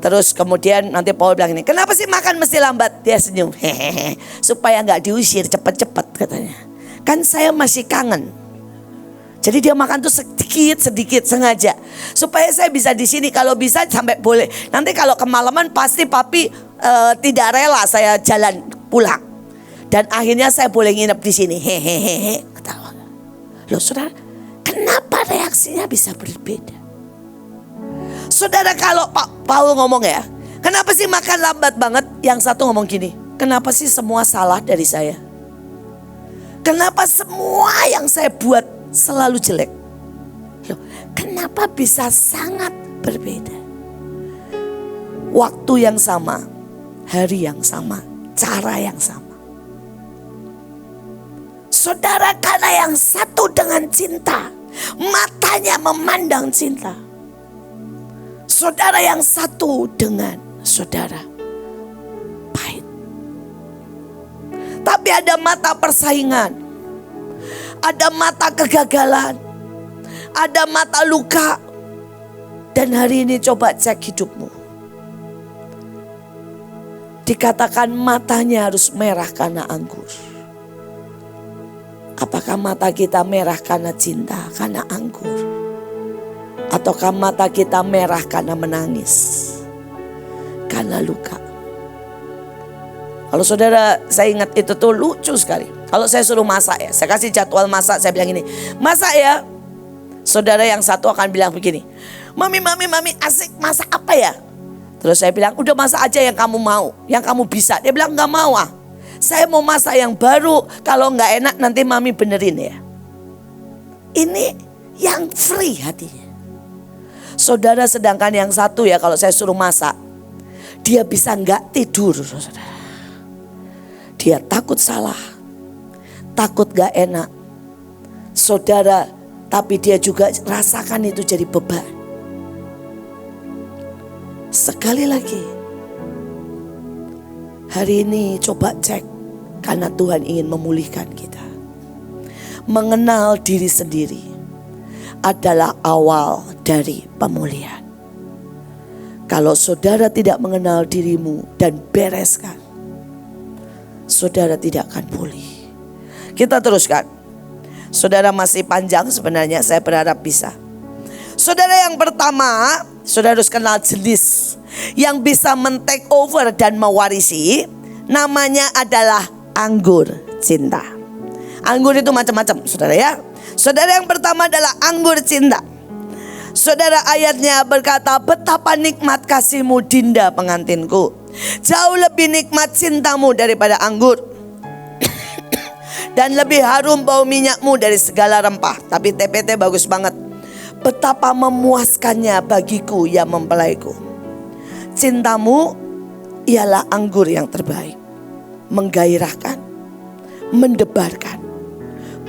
Terus kemudian nanti Paul bilang ini, kenapa sih makan mesti lambat? Dia senyum, hehehe, supaya gak diusir cepet-cepet katanya. Kan saya masih kangen. Jadi dia makan tuh sedikit sengaja, supaya saya bisa di sini, kalau bisa sampai boleh. Nanti kalau kemalaman pasti papi tidak rela saya jalan pulang. Dan akhirnya saya boleh nginep di sini. Hehehe, ketawa. Loh saudara, kenapa reaksinya bisa berbeda? Saudara, kalau Pak Paul ngomong ya, kenapa sih makan lambat banget? Yang satu ngomong gini, kenapa sih semua salah dari saya? Kenapa semua yang saya buat selalu jelek? Loh, kenapa bisa sangat berbeda? Waktu yang sama, hari yang sama, cara yang sama. Saudara, karena yang satu dengan cinta, matanya memandang cinta. Saudara yang satu dengan saudara pahit. Tapi ada mata persaingan, ada mata kegagalan, ada mata luka. Dan hari ini coba cek hidupmu. Dikatakan matanya harus merah karena anggur. Apakah mata kita merah karena cinta, karena anggur? Ataukah mata kita merah karena menangis, karena luka? Kalau saudara, saya ingat itu tuh lucu sekali. Kalau saya suruh masak ya, saya kasih jadwal masak, saya bilang ini, masak ya. Saudara yang satu akan bilang begini, mami asik masak apa ya? Terus saya bilang, udah masak aja yang kamu mau, yang kamu bisa. Dia bilang gak mau ah, saya mau masak yang baru, kalau gak enak nanti mami benerin ya. Ini yang free hatinya. Saudara, sedangkan yang satu ya, kalau saya suruh masak, dia bisa gak tidur, saudara. Dia takut salah, takut gak enak, saudara. Tapi dia juga rasakan itu jadi beban. Sekali lagi, hari ini coba cek, karena Tuhan ingin memulihkan kita. Mengenal diri sendiri adalah awal dari pemulihan. Kalau saudara tidak mengenal dirimu dan bereskan, saudara tidak akan pulih. Kita teruskan. Saudara, masih panjang sebenarnya, saya berharap bisa. Saudara, yang pertama, saudara harus kenal jenis yang bisa men-take over dan mewarisi. Namanya adalah anggur cinta. Anggur itu macam-macam, saudara ya. Saudara, yang pertama adalah anggur cinta. Saudara, ayatnya berkata, betapa nikmat kasihmu Dinda pengantinku, jauh lebih nikmat cintamu daripada anggur, dan lebih harum bau minyakmu dari segala rempah. Tapi TPT bagus banget. Betapa memuaskannya bagiku yang mempelaiku. Cintamu ialah anggur yang terbaik, menggairahkan, mendebarkan.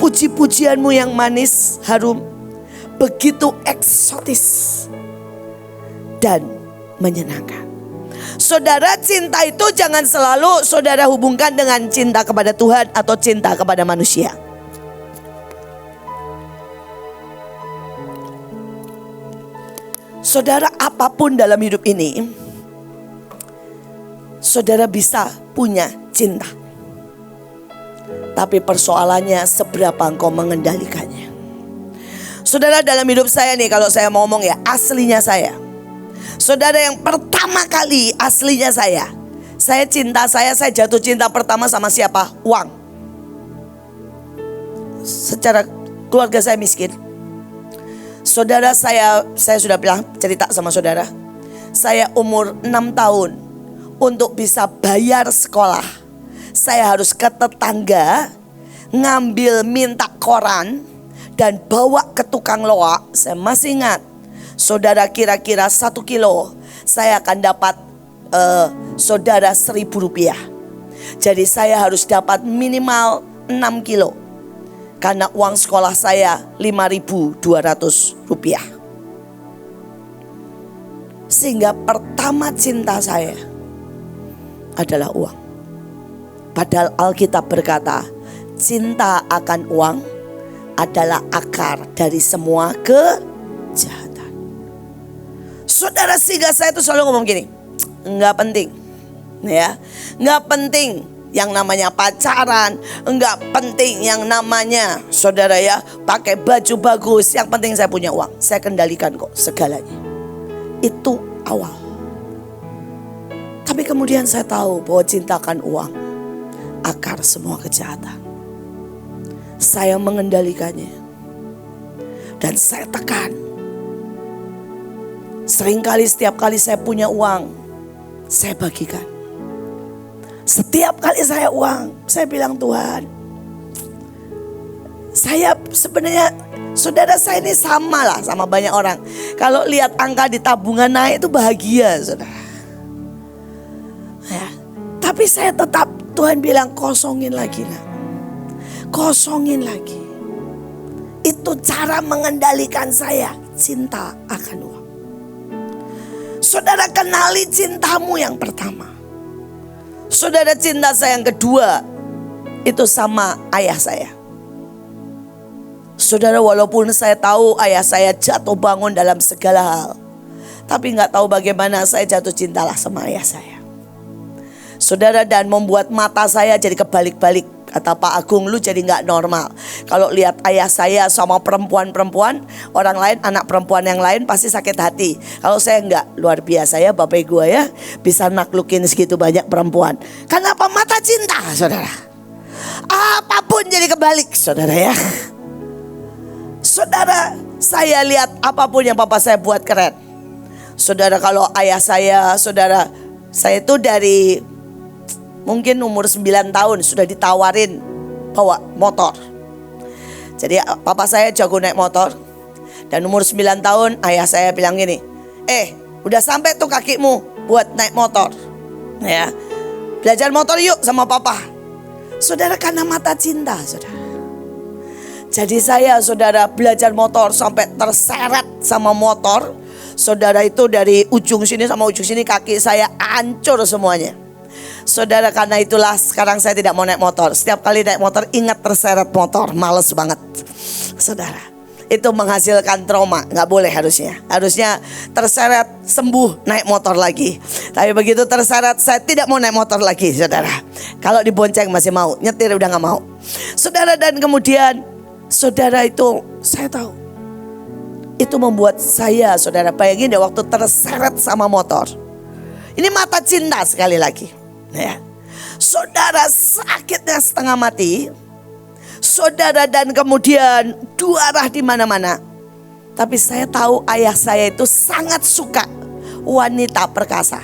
Puji-pujianmu yang manis, harum, begitu eksotis dan menyenangkan. Saudara, cinta itu jangan selalu saudara hubungkan dengan cinta kepada Tuhan atau cinta kepada manusia. Saudara, apapun dalam hidup ini, saudara bisa punya cinta. Tapi persoalannya seberapa engkau mengendalikannya. Saudara, dalam hidup saya nih, kalau saya mau ngomong ya, aslinya saya. Saudara, yang pertama kali aslinya saya jatuh cinta pertama sama siapa? Uang. Secara keluarga saya miskin. Saudara, saya sudah bilang, cerita sama saudara. Saya umur 6 tahun untuk bisa bayar sekolah. Saya harus ke tetangga, ngambil minta koran dan bawa ke tukang loak. Saya masih ingat. Saudara, kira-kira 1 kilo saya akan dapat saudara 1.000 rupiah. Jadi saya harus dapat minimal 6 kilo. Karena uang sekolah saya 5.200 rupiah. Sehingga pertama cinta saya adalah uang. Padahal Alkitab berkata, cinta akan uang adalah akar dari semua kejahatan. Saudara, sehingga saya tuh selalu ngomong gini, enggak penting, ya, enggak penting yang namanya pacaran, enggak penting yang namanya saudara ya pakai baju bagus. Yang penting saya punya uang, saya kendalikan kok segalanya. Itu awal. Tapi kemudian saya tahu bahwa cinta akan uang akar semua kejahatan. Saya mengendalikannya dan saya tekan. Seringkali setiap kali saya punya uang, saya bagikan. Setiap kali saya uang, saya bilang, Tuhan, saya sebenarnya, saudara, saya ini sama lah sama banyak orang. Kalau lihat angka di tabungan naik itu bahagia, saudara. Ya, tapi saya tetap, Tuhan bilang kosongin lagi nak. Kosongin lagi. Itu cara mengendalikan saya, cinta akan uang. Saudara, kenali cintamu yang pertama. Saudara, cinta saya yang kedua itu sama ayah saya. Saudara, walaupun saya tahu ayah saya jatuh bangun dalam segala hal, tapi gak tahu bagaimana saya jatuh cintalah sama ayah saya. Saudara, dan membuat mata saya jadi kebalik-balik. Kata Pak Agung, lu jadi gak normal. Kalau lihat ayah saya sama perempuan-perempuan, orang lain, anak perempuan yang lain pasti sakit hati. Kalau saya enggak, luar biasa ya bapak gue ya, bisa naklukin segitu banyak perempuan. Kenapa? Mata cinta, saudara. Apapun jadi kebalik, saudara ya. Saudara, saya lihat apapun yang papa saya buat keren. Saudara, kalau ayah saya, saudara, saya itu dari mungkin umur 9 tahun sudah ditawarin bawa motor. Jadi papa saya jago naik motor. Dan umur 9 tahun ayah saya bilang gini, udah sampai tuh kakimu buat naik motor, ya, belajar motor yuk sama papa. Saudara, karena mata cinta, saudara. Jadi saya, saudara, belajar motor sampai terseret sama motor. Saudara, itu dari ujung sini sama ujung sini kaki saya hancur semuanya. Saudara, karena itulah sekarang saya tidak mau naik motor. Setiap kali naik motor ingat terseret motor, males banget. Saudara, itu menghasilkan trauma. Gak boleh harusnya. Harusnya terseret sembuh naik motor lagi. Tapi begitu terseret saya tidak mau naik motor lagi, saudara. Kalau dibonceng masih mau, nyetir udah gak mau. Saudara, dan kemudian saudara, itu saya tahu itu membuat saya, saudara, bayangin deh waktu terseret sama motor. Ini mata cinta sekali lagi. Ya. Saudara, sakitnya setengah mati. Saudara, dan kemudian darah di mana-mana. Tapi saya tahu ayah saya itu sangat suka wanita perkasa.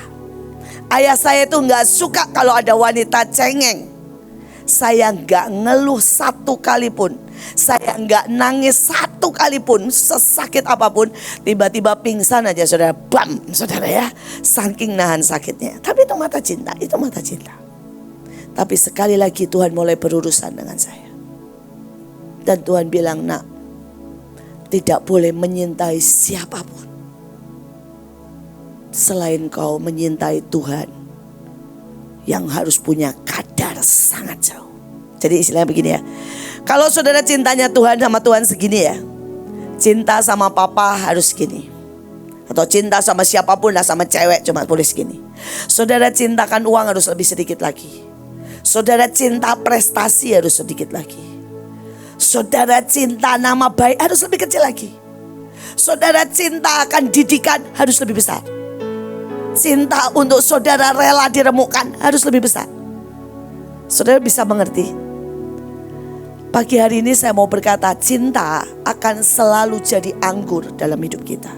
Ayah saya itu gak suka kalau ada wanita cengeng. Saya gak ngeluh satu kali pun. Saya gak nangis satu kali pun. Sesakit apapun, tiba-tiba pingsan aja, saudara. Bam, saudara ya. Saking nahan sakitnya. Tapi itu mata cinta, itu mata cinta. Tapi sekali lagi Tuhan mulai berurusan dengan saya. Dan Tuhan bilang, nak, tidak boleh menyintai siapapun selain kau menyintai Tuhan, yang harus punya kadar sangat jauh. Jadi istilahnya begini ya, kalau saudara cintanya Tuhan sama Tuhan segini ya, cinta sama papa harus gini. Atau cinta sama siapapun lah, sama cewek cuma boleh segini. Saudara cintakan uang harus lebih sedikit lagi. Saudara cinta prestasi harus sedikit lagi. Saudara cinta nama baik harus lebih kecil lagi. Saudara cinta akan didikan harus lebih besar. Cinta untuk saudara rela diremukkan harus lebih besar. Saudara bisa mengerti? Pagi hari ini saya mau berkata, cinta akan selalu jadi anggur dalam hidup kita.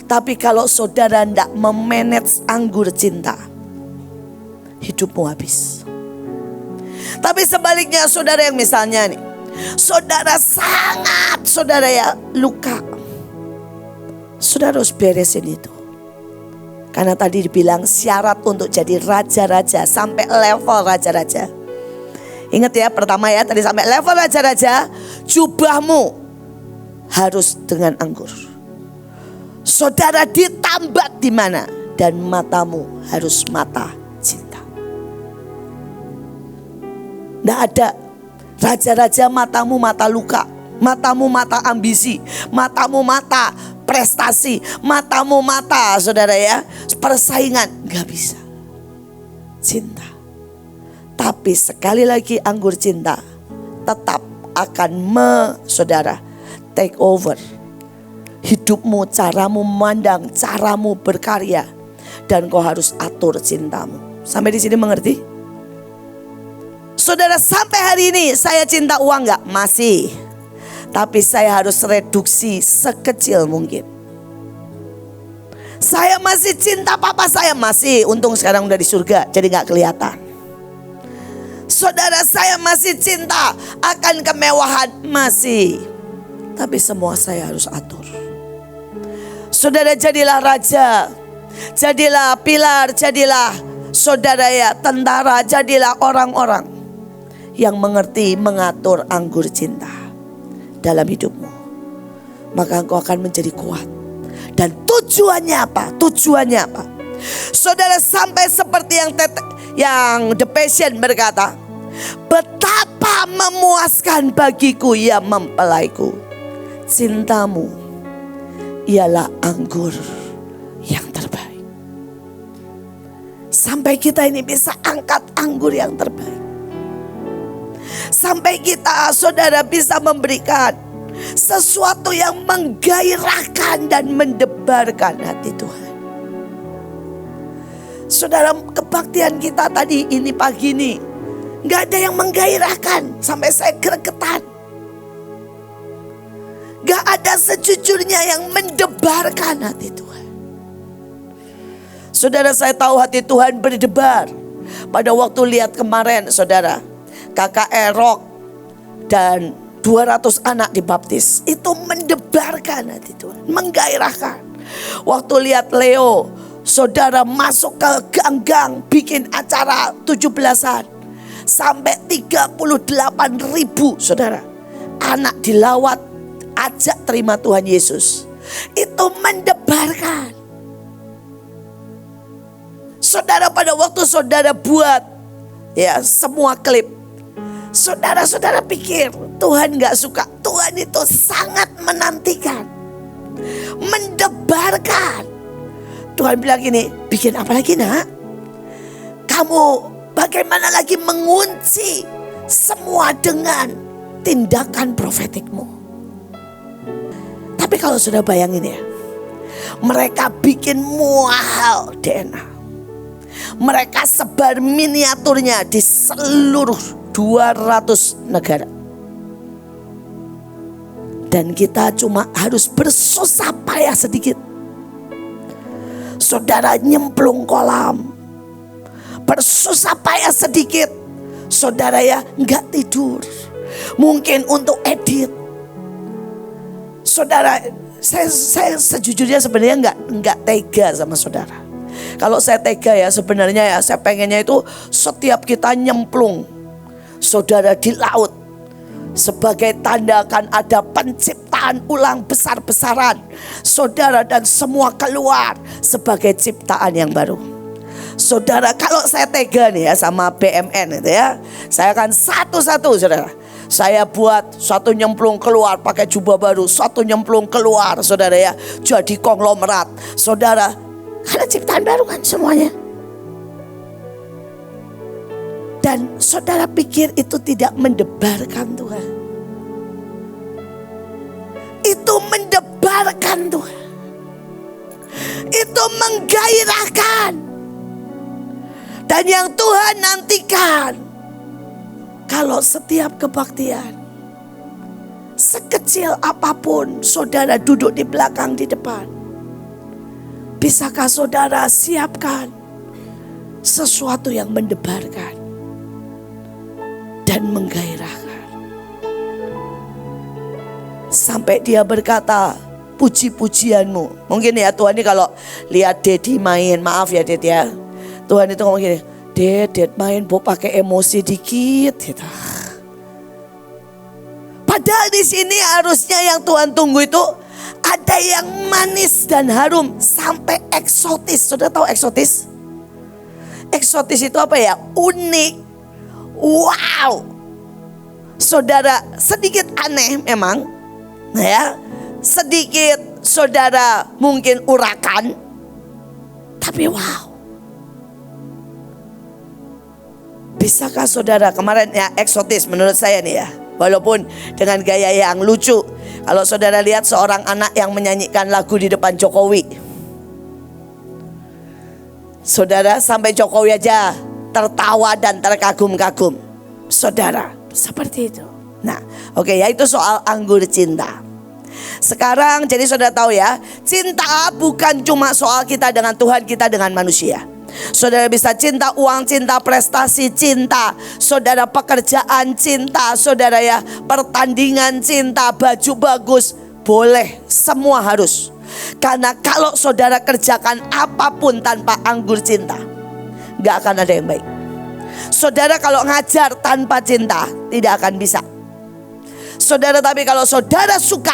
Tapi kalau saudara tidak memanage anggur cinta, hidupmu habis. Tapi sebaliknya saudara yang misalnya nih, saudara sangat luka, saudara harus beresin itu. Karena tadi dibilang syarat untuk jadi raja-raja sampai level raja-raja. Ingat ya, pertama ya, tadi sampai level raja-raja, jubahmu harus dengan anggur. Saudara ditambat di mana? Dan matamu harus mata cinta. Tidak ada raja-raja matamu mata luka, matamu mata ambisi, matamu mata prestasi, matamu mata saudara ya persaingan. Gak bisa. Cinta. Tapi sekali lagi anggur cinta tetap akan saudara take over hidupmu, caramu memandang, caramu berkarya, dan kau harus atur cintamu. Sampai di sini mengerti? Saudara, sampai hari ini saya cinta uang gak? Masih. Tapi saya harus reduksi sekecil mungkin. Saya masih cinta papa saya, masih. Untung sekarang udah di surga jadi gak kelihatan. Saudara, saya masih cinta akan kemewahan, masih. Tapi semua saya harus atur. Saudara, jadilah raja, jadilah pilar, jadilah saudara ya tentara, jadilah orang-orang yang mengerti mengatur anggur cinta dalam hidupmu. Maka engkau akan menjadi kuat. Dan tujuannya apa? Tujuannya apa? Saudara, sampai seperti yang The Passion berkata, betapa memuaskan bagiku ya mempelaiku, cintamu ialah anggur yang terbaik. Sampai kita ini bisa angkat anggur yang terbaik. Sampai kita saudara bisa memberikan sesuatu yang menggairahkan dan mendebarkan hati Tuhan. Saudara, kebaktian kita tadi ini pagi ini gak ada yang menggairahkan sampai saya gregetan. Gak ada sejujurnya yang mendebarkan hati Tuhan. Saudara, saya tahu hati Tuhan berdebar pada waktu lihat kemarin saudara, KKR Rock dan 200 anak dibaptis. Itu mendebarkan hati Tuhan, menggairahkan. Waktu lihat Leo saudara masuk ke gang-gang bikin acara 17-an. Sampai 38.000 saudara anak dilawat, ajak terima Tuhan Yesus. Itu mendebarkan. Saudara, pada waktu saudara buat ya semua klip, saudara pikir Tuhan gak suka. Tuhan itu sangat menantikan, mendebarkan. Tuhan bilang gini, bikin apa lagi nak? Kamu bagaimana lagi mengunci semua dengan tindakan profetikmu. Tapi kalau sudah bayangin ya, mereka bikin mual DNA. Mereka sebar miniaturnya di seluruh 200 negara. Dan kita cuma harus bersusah payah sedikit. Saudara nyemplung kolam, bersusah payah sedikit, saudara ya nggak tidur, mungkin untuk edit. Saudara, saya sejujurnya sebenarnya nggak tega sama saudara. Kalau saya tega ya sebenarnya ya saya pengennya itu setiap kita nyemplung saudara di laut, sebagai tanda akan ada penciptaan ulang besar-besaran saudara, dan semua keluar sebagai ciptaan yang baru. Saudara, kalau saya tega nih ya sama BMN itu ya, saya akan satu-satu saudara. Saya buat satu nyemplung keluar pakai jubah baru, satu nyemplung keluar, saudara ya, jadi konglomerat. Saudara, karena ciptaan baru kan semuanya. Dan saudara pikir itu tidak mendebarkan Tuhan? Itu mendebarkan Tuhan. Itu menggairahkan. Dan yang Tuhan nantikan, kalau setiap kebaktian, sekecil apapun saudara duduk di belakang, di depan, bisakah saudara siapkan sesuatu yang mendebarkan dan menggairahkan? Sampai dia berkata, puji-pujianmu. Mungkin ya Tuhan ini kalau lihat Dedi main, maaf ya Ded ya, Tuhan itu ngomong gini, Ded main bu pakai emosi dikit gitu. Padahal di sini harusnya yang Tuhan tunggu itu ada yang manis dan harum sampai eksotis. Sudah tahu eksotis? Eksotis itu apa ya? Unik. Wow. Saudara, sedikit aneh memang. Nah ya, sedikit saudara mungkin urakan. Tapi wow. Bisakah saudara, kemarin ya eksotis menurut saya nih ya, walaupun dengan gaya yang lucu. Kalau saudara lihat seorang anak yang menyanyikan lagu di depan Jokowi, saudara, sampai Jokowi aja tertawa dan terkagum-kagum. Saudara, seperti itu. Nah oke ya, itu soal anggur cinta. Sekarang jadi saudara tahu ya, cinta bukan cuma soal kita dengan Tuhan, kita dengan manusia. Saudara bisa cinta uang, cinta prestasi, cinta saudara pekerjaan, cinta saudara ya pertandingan, cinta baju bagus, boleh, semua harus. Karena kalau saudara kerjakan apapun tanpa anggur cinta, gak akan ada yang baik. Saudara kalau ngajar tanpa cinta, tidak akan bisa. Saudara, tapi kalau saudara suka,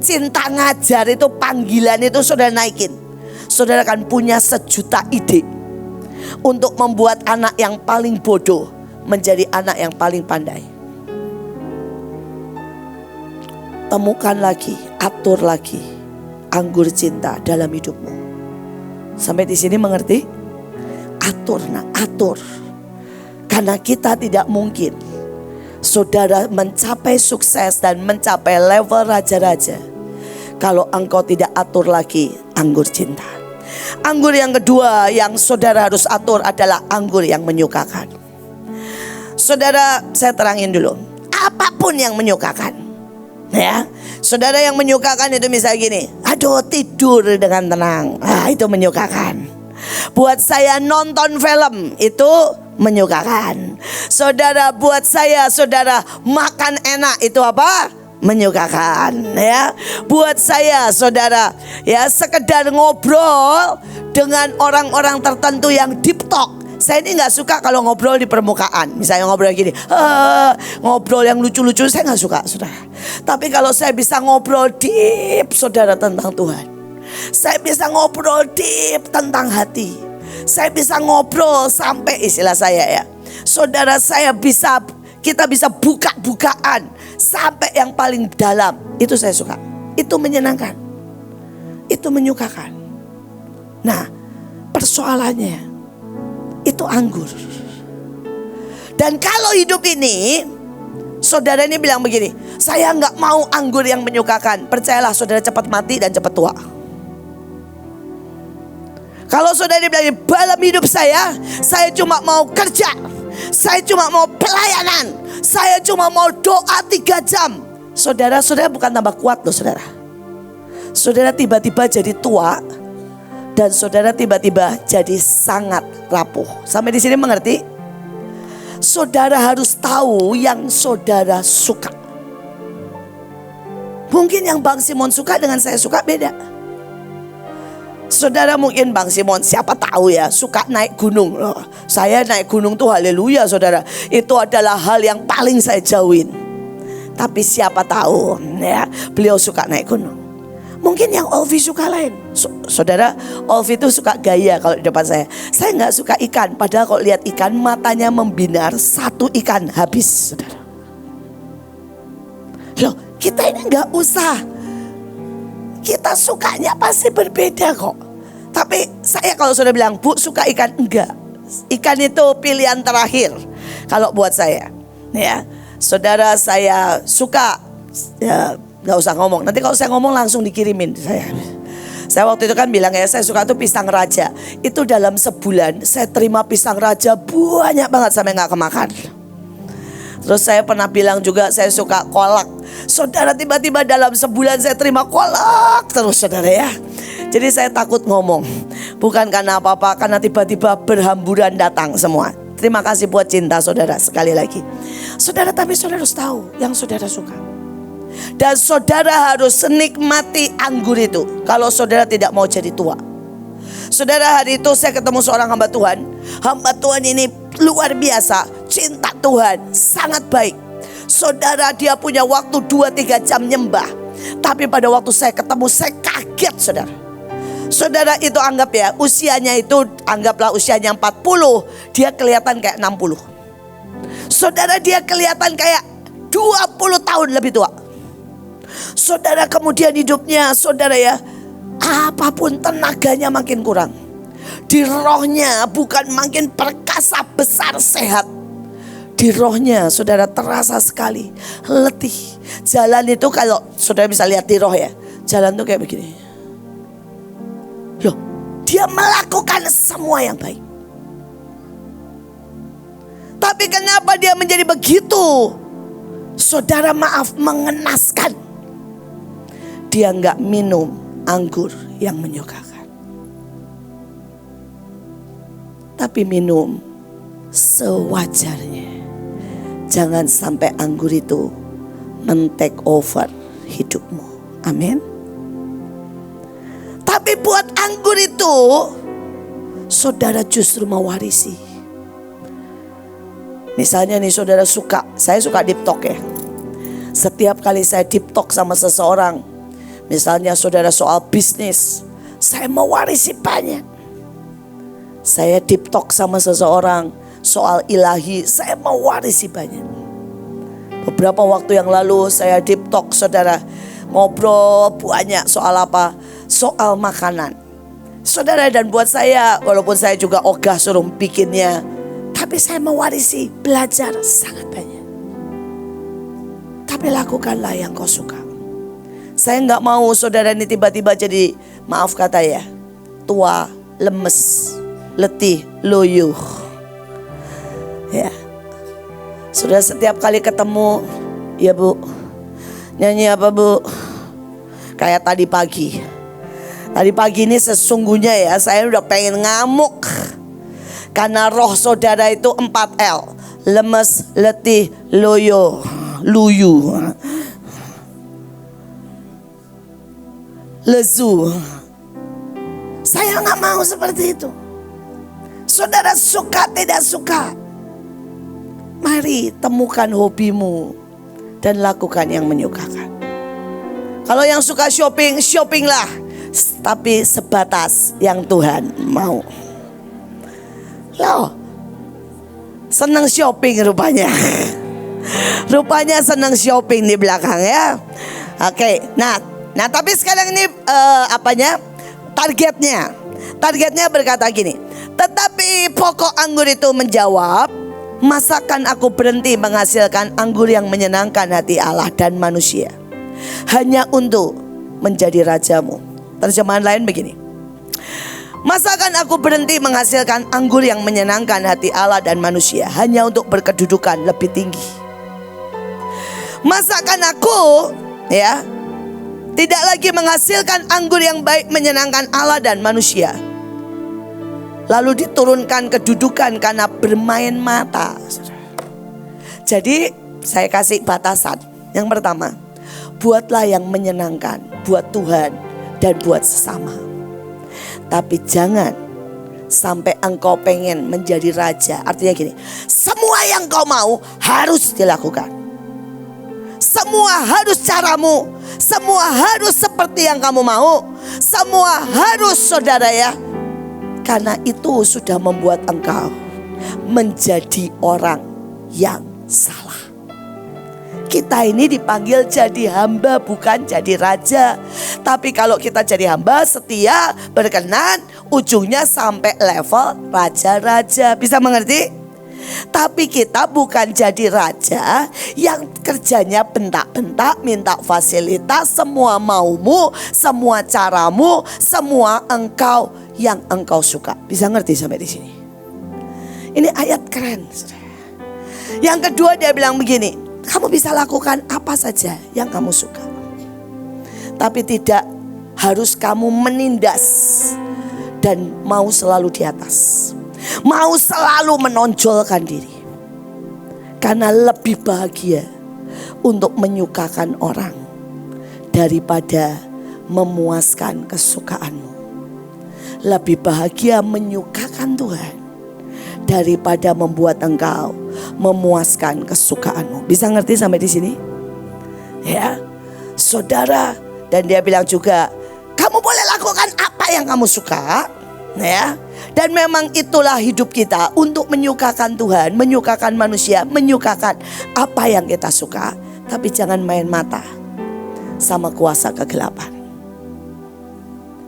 cinta ngajar itu, panggilan itu saudara naikin, saudara akan punya sejuta ide untuk membuat anak yang paling bodoh menjadi anak yang paling pandai. Temukan lagi, atur lagi anggur cinta dalam hidupmu. Sampai di sini mengerti? Atur, nak, atur. Karena kita tidak mungkin saudara mencapai sukses dan mencapai level raja-raja kalau engkau tidak atur lagi anggur cinta. Anggur yang kedua yang saudara harus atur adalah anggur yang menyukakan. Saudara, saya terangin dulu. Apapun yang menyukakan, ya, saudara, yang menyukakan itu misalnya gini, aduh tidur dengan tenang, itu menyukakan. Buat saya nonton film itu menyukakan. Saudara, buat saya saudara makan enak itu apa? Menyukakan, ya. Buat saya saudara ya sekedar ngobrol dengan orang-orang tertentu yang deep talk. Saya ini gak suka kalau ngobrol di permukaan. Misalnya ngobrol gini, ngobrol yang lucu-lucu, saya gak suka saudara. Tapi kalau saya bisa ngobrol deep saudara tentang Tuhan, saya bisa ngobrol deep tentang hati, saya bisa ngobrol sampai istilah saya ya, saudara, kita bisa buka-bukaan sampai yang paling dalam. Itu saya suka. Itu menyenangkan. Itu menyukakan. Nah, persoalannya itu anggur. Dan kalau hidup ini, saudara ini bilang begini, saya nggak mau anggur yang menyukakan. Percayalah saudara, cepat mati dan cepat tua. Kalau saudara ini bilang, dalam hidup saya cuma mau kerja, saya cuma mau pelayanan, saya cuma mau doa 3 jam. Saudara bukan tambah kuat loh saudara. Saudara tiba-tiba jadi tua dan saudara tiba-tiba jadi sangat rapuh. Sampai di sini mengerti? Saudara harus tahu yang saudara suka. Mungkin yang Bang Simon suka dengan saya suka beda. Saudara mungkin Bang Simon, siapa tahu ya, suka naik gunung. Saya naik gunung tuh haleluya saudara, itu adalah hal yang paling saya jauhin. Tapi siapa tahu ya, beliau suka naik gunung. Mungkin yang Olvi suka lain. Saudara, Olvi itu suka gaya kalau di depan saya. Saya gak suka ikan, padahal kalau lihat ikan matanya membinar, satu ikan habis saudara. Kita ini nggak usah, kita sukanya pasti berbeda kok. Tapi saya kalau sudah bilang, Bu suka ikan, enggak. Ikan itu pilihan terakhir kalau buat saya. Ya, saudara, saya suka, ya nggak usah ngomong. Nanti kalau saya ngomong langsung dikirimin saya. Saya waktu itu kan bilang ya, saya suka tuh pisang raja. Itu dalam sebulan saya terima pisang raja banyak banget sampai nggak kemakan. Terus saya pernah bilang juga saya suka kolak. Saudara, tiba-tiba dalam sebulan saya terima kolak terus, saudara ya. Jadi saya takut ngomong. Bukan karena apa-apa, karena tiba-tiba berhamburan datang semua. Terima kasih buat cinta saudara sekali lagi. Saudara, tapi saudara harus tahu yang saudara suka. Dan saudara harus nikmati anggur itu kalau saudara tidak mau jadi tua. Saudara, hari itu saya ketemu seorang hamba Tuhan. Hamba Tuhan ini luar biasa, cinta Tuhan, sangat baik. Saudara, dia punya waktu 2-3 jam nyembah. Tapi pada waktu saya ketemu, saya kaget, saudara. Saudara, itu anggap ya, usianya itu anggaplah usianya 40, dia kelihatan kayak 60. Saudara, dia kelihatan kayak 20 tahun lebih tua. Saudara, kemudian hidupnya, saudara ya, apapun tenaganya makin kurang. Di rohnya bukan makin perkasa, besar, sehat. Di rohnya saudara terasa sekali letih. Jalan itu kalau saudara bisa lihat di roh ya, jalan tuh kayak begini. Loh, dia melakukan semua yang baik. Tapi kenapa dia menjadi begitu? Saudara, maaf, mengenaskan. Dia nggak minum anggur yang menyukakan, tapi minum sewajarnya. Jangan sampai anggur itu men-take over hidupmu. Amin. Tapi buat anggur itu, saudara justru mewarisi. Misalnya nih saudara suka, saya suka deep talk ya. Setiap kali saya deep talk sama seseorang, misalnya saudara soal bisnis, saya mewarisi banyak. Saya deep talk sama seseorang soal ilahi, saya mewarisi banyak. Beberapa waktu yang lalu saya deep talk, saudara, ngobrol banyak soal apa? Soal makanan. Saudara, dan buat saya, walaupun saya juga ogah suruh bikinnya, tapi saya mewarisi, belajar sangat banyak. Tapi lakukanlah yang kau suka. Saya gak mau saudara ini tiba-tiba jadi, maaf kata ya, tua, lemes, letih, loyo. Ya, sudah setiap kali ketemu, ya Bu, nyanyi apa Bu? Kayak tadi pagi. Tadi pagi ini sesungguhnya ya, saya udah pengen ngamuk. Karena roh saudara itu 4L. Lemes, letih, loyo, luyu, lesu. Saya gak mau seperti itu. Saudara, suka tidak suka, mari temukan hobimu dan lakukan yang menyukakan. Kalau yang suka shopping, shoppinglah, tapi sebatas yang Tuhan mau. Loh, senang shopping rupanya. Rupanya senang shopping di belakang ya. Oke, nah tapi sekarang ini targetnya berkata gini. Tetapi pokok anggur itu menjawab, masakan aku berhenti menghasilkan anggur yang menyenangkan hati Allah dan manusia, hanya untuk menjadi rajamu. Terjemahan lain begini, masakan aku berhenti menghasilkan anggur yang menyenangkan hati Allah dan manusia, hanya untuk berkedudukan lebih tinggi. Masakan aku ya tidak lagi menghasilkan anggur yang baik menyenangkan Allah dan manusia, lalu diturunkan kedudukan karena bermain mata. Jadi saya kasih batasan. Yang pertama, buatlah yang menyenangkan buat Tuhan dan buat sesama. Tapi jangan sampai engkau pengen menjadi raja. Artinya gini, semua yang kau mau harus dilakukan. Semua harus caramu, semua harus seperti yang kamu mau, semua harus, saudara ya. Karena itu sudah membuat engkau menjadi orang yang salah. kita ini dipanggil jadi hamba, bukan jadi raja. Tapi kalau kita jadi hamba, setia, berkenan, ujungnya sampai level raja-raja. Bisa mengerti? Tapi kita bukan jadi raja yang kerjanya bentak-bentak, minta fasilitas, semua maumu, semua caramu, semua engkau yang engkau suka. Bisa ngerti sampai di sini? Ini ayat keren. Yang kedua dia bilang begini, kamu bisa lakukan apa saja yang kamu suka, tapi tidak harus kamu menindas dan mau selalu di atas, mau selalu menonjolkan diri. Karena lebih bahagia untuk menyukakan orang daripada memuaskan kesukaanmu. Lebih bahagia menyukakan Tuhan daripada membuat engkau memuaskan kesukaanmu. Bisa ngerti sampai di sini? Ya, saudara. Dan dia bilang juga, kamu boleh lakukan apa yang kamu suka, ya. Dan memang itulah hidup kita, untuk menyukakan Tuhan, menyukakan manusia, menyukakan apa yang kita suka. Tapi jangan main mata sama kuasa kegelapan.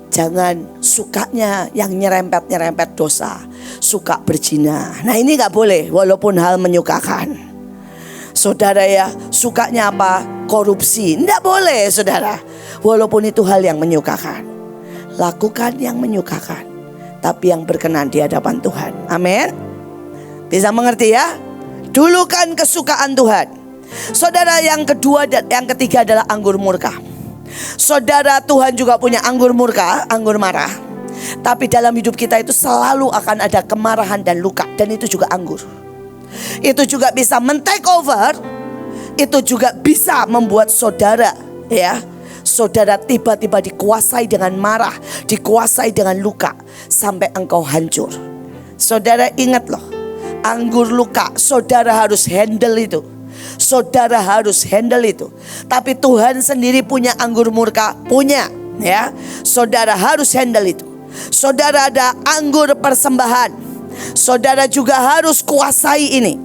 Jangan sukanya yang nyerempet-nyerempet dosa, suka berzina. Nah ini gak boleh walaupun hal menyukakan. Saudara ya, sukanya apa? Korupsi. Tidak boleh saudara, walaupun itu hal yang menyukakan. Lakukan yang menyukakan, tapi yang berkenan di hadapan Tuhan. Amin. Bisa mengerti ya? Dulukan kesukaan Tuhan. Saudara, yang kedua dan yang ketiga adalah anggur murka. Saudara, Tuhan juga punya anggur murka, anggur marah. Tapi dalam hidup kita itu selalu akan ada kemarahan dan luka. Dan itu juga anggur. Itu juga bisa men-take over. Itu juga bisa membuat saudara, ya, saudara tiba-tiba dikuasai dengan marah, dikuasai dengan luka, sampai engkau hancur. Saudara ingat loh, anggur luka, saudara harus handle itu. Saudara harus handle itu. Tapi Tuhan sendiri punya anggur murka, punya, ya. Saudara harus handle itu. Saudara ada anggur persembahan, saudara juga harus kuasai ini.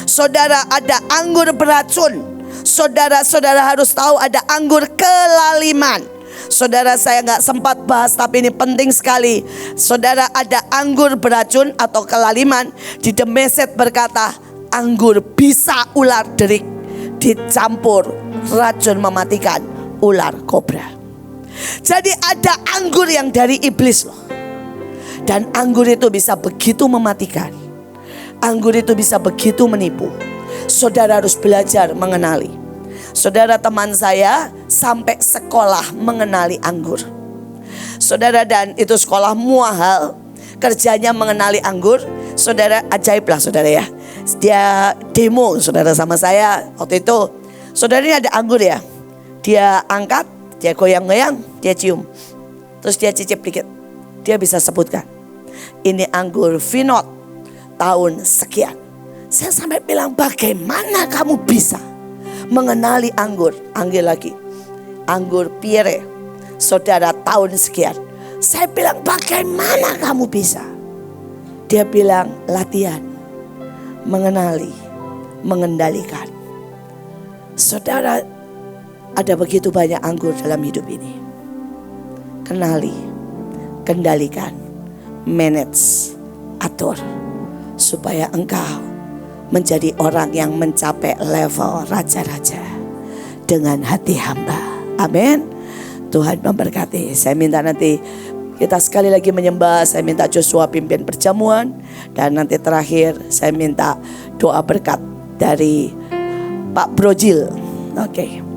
Saudara ada anggur beracun, saudara harus tahu ada anggur kelaliman. Saudara, saya gak sempat bahas tapi ini penting sekali. Saudara, ada anggur beracun atau kelaliman. Di The Message berkata, anggur bisa ular derik dicampur racun mematikan ular kobra. Jadi ada anggur yang dari iblis loh. Dan anggur itu bisa begitu mematikan. Anggur itu bisa begitu menipu. Saudara harus belajar mengenali. Saudara, teman saya sampai sekolah mengenali anggur. Saudara, dan itu sekolah mahal, kerjanya mengenali anggur. Saudara, ajaib lah saudara ya. Dia demo saudara sama saya waktu itu. Saudara, ini ada anggur ya. Dia angkat, dia goyang-goyang, dia cium. Terus dia cicip dikit. Dia bisa sebutkan, ini anggur Vinot tahun sekian. Saya sampai bilang, bagaimana kamu bisa mengenali anggur? Anggil lagi, anggur Pierre, saudara, tahun sekian. Saya bilang, bagaimana kamu bisa? Dia bilang, latihan, mengenali, mengendalikan. Saudara, ada begitu banyak anggur dalam hidup ini. Kenali, kendalikan, manage, atur, supaya engkau menjadi orang yang mencapai level raja-raja dengan hati hamba. Amin. Tuhan memberkati. Saya minta nanti kita sekali lagi menyembah. Saya minta Joshua pimpin perjamuan. Dan nanti terakhir saya minta doa berkat dari Pak Brojil. Oke.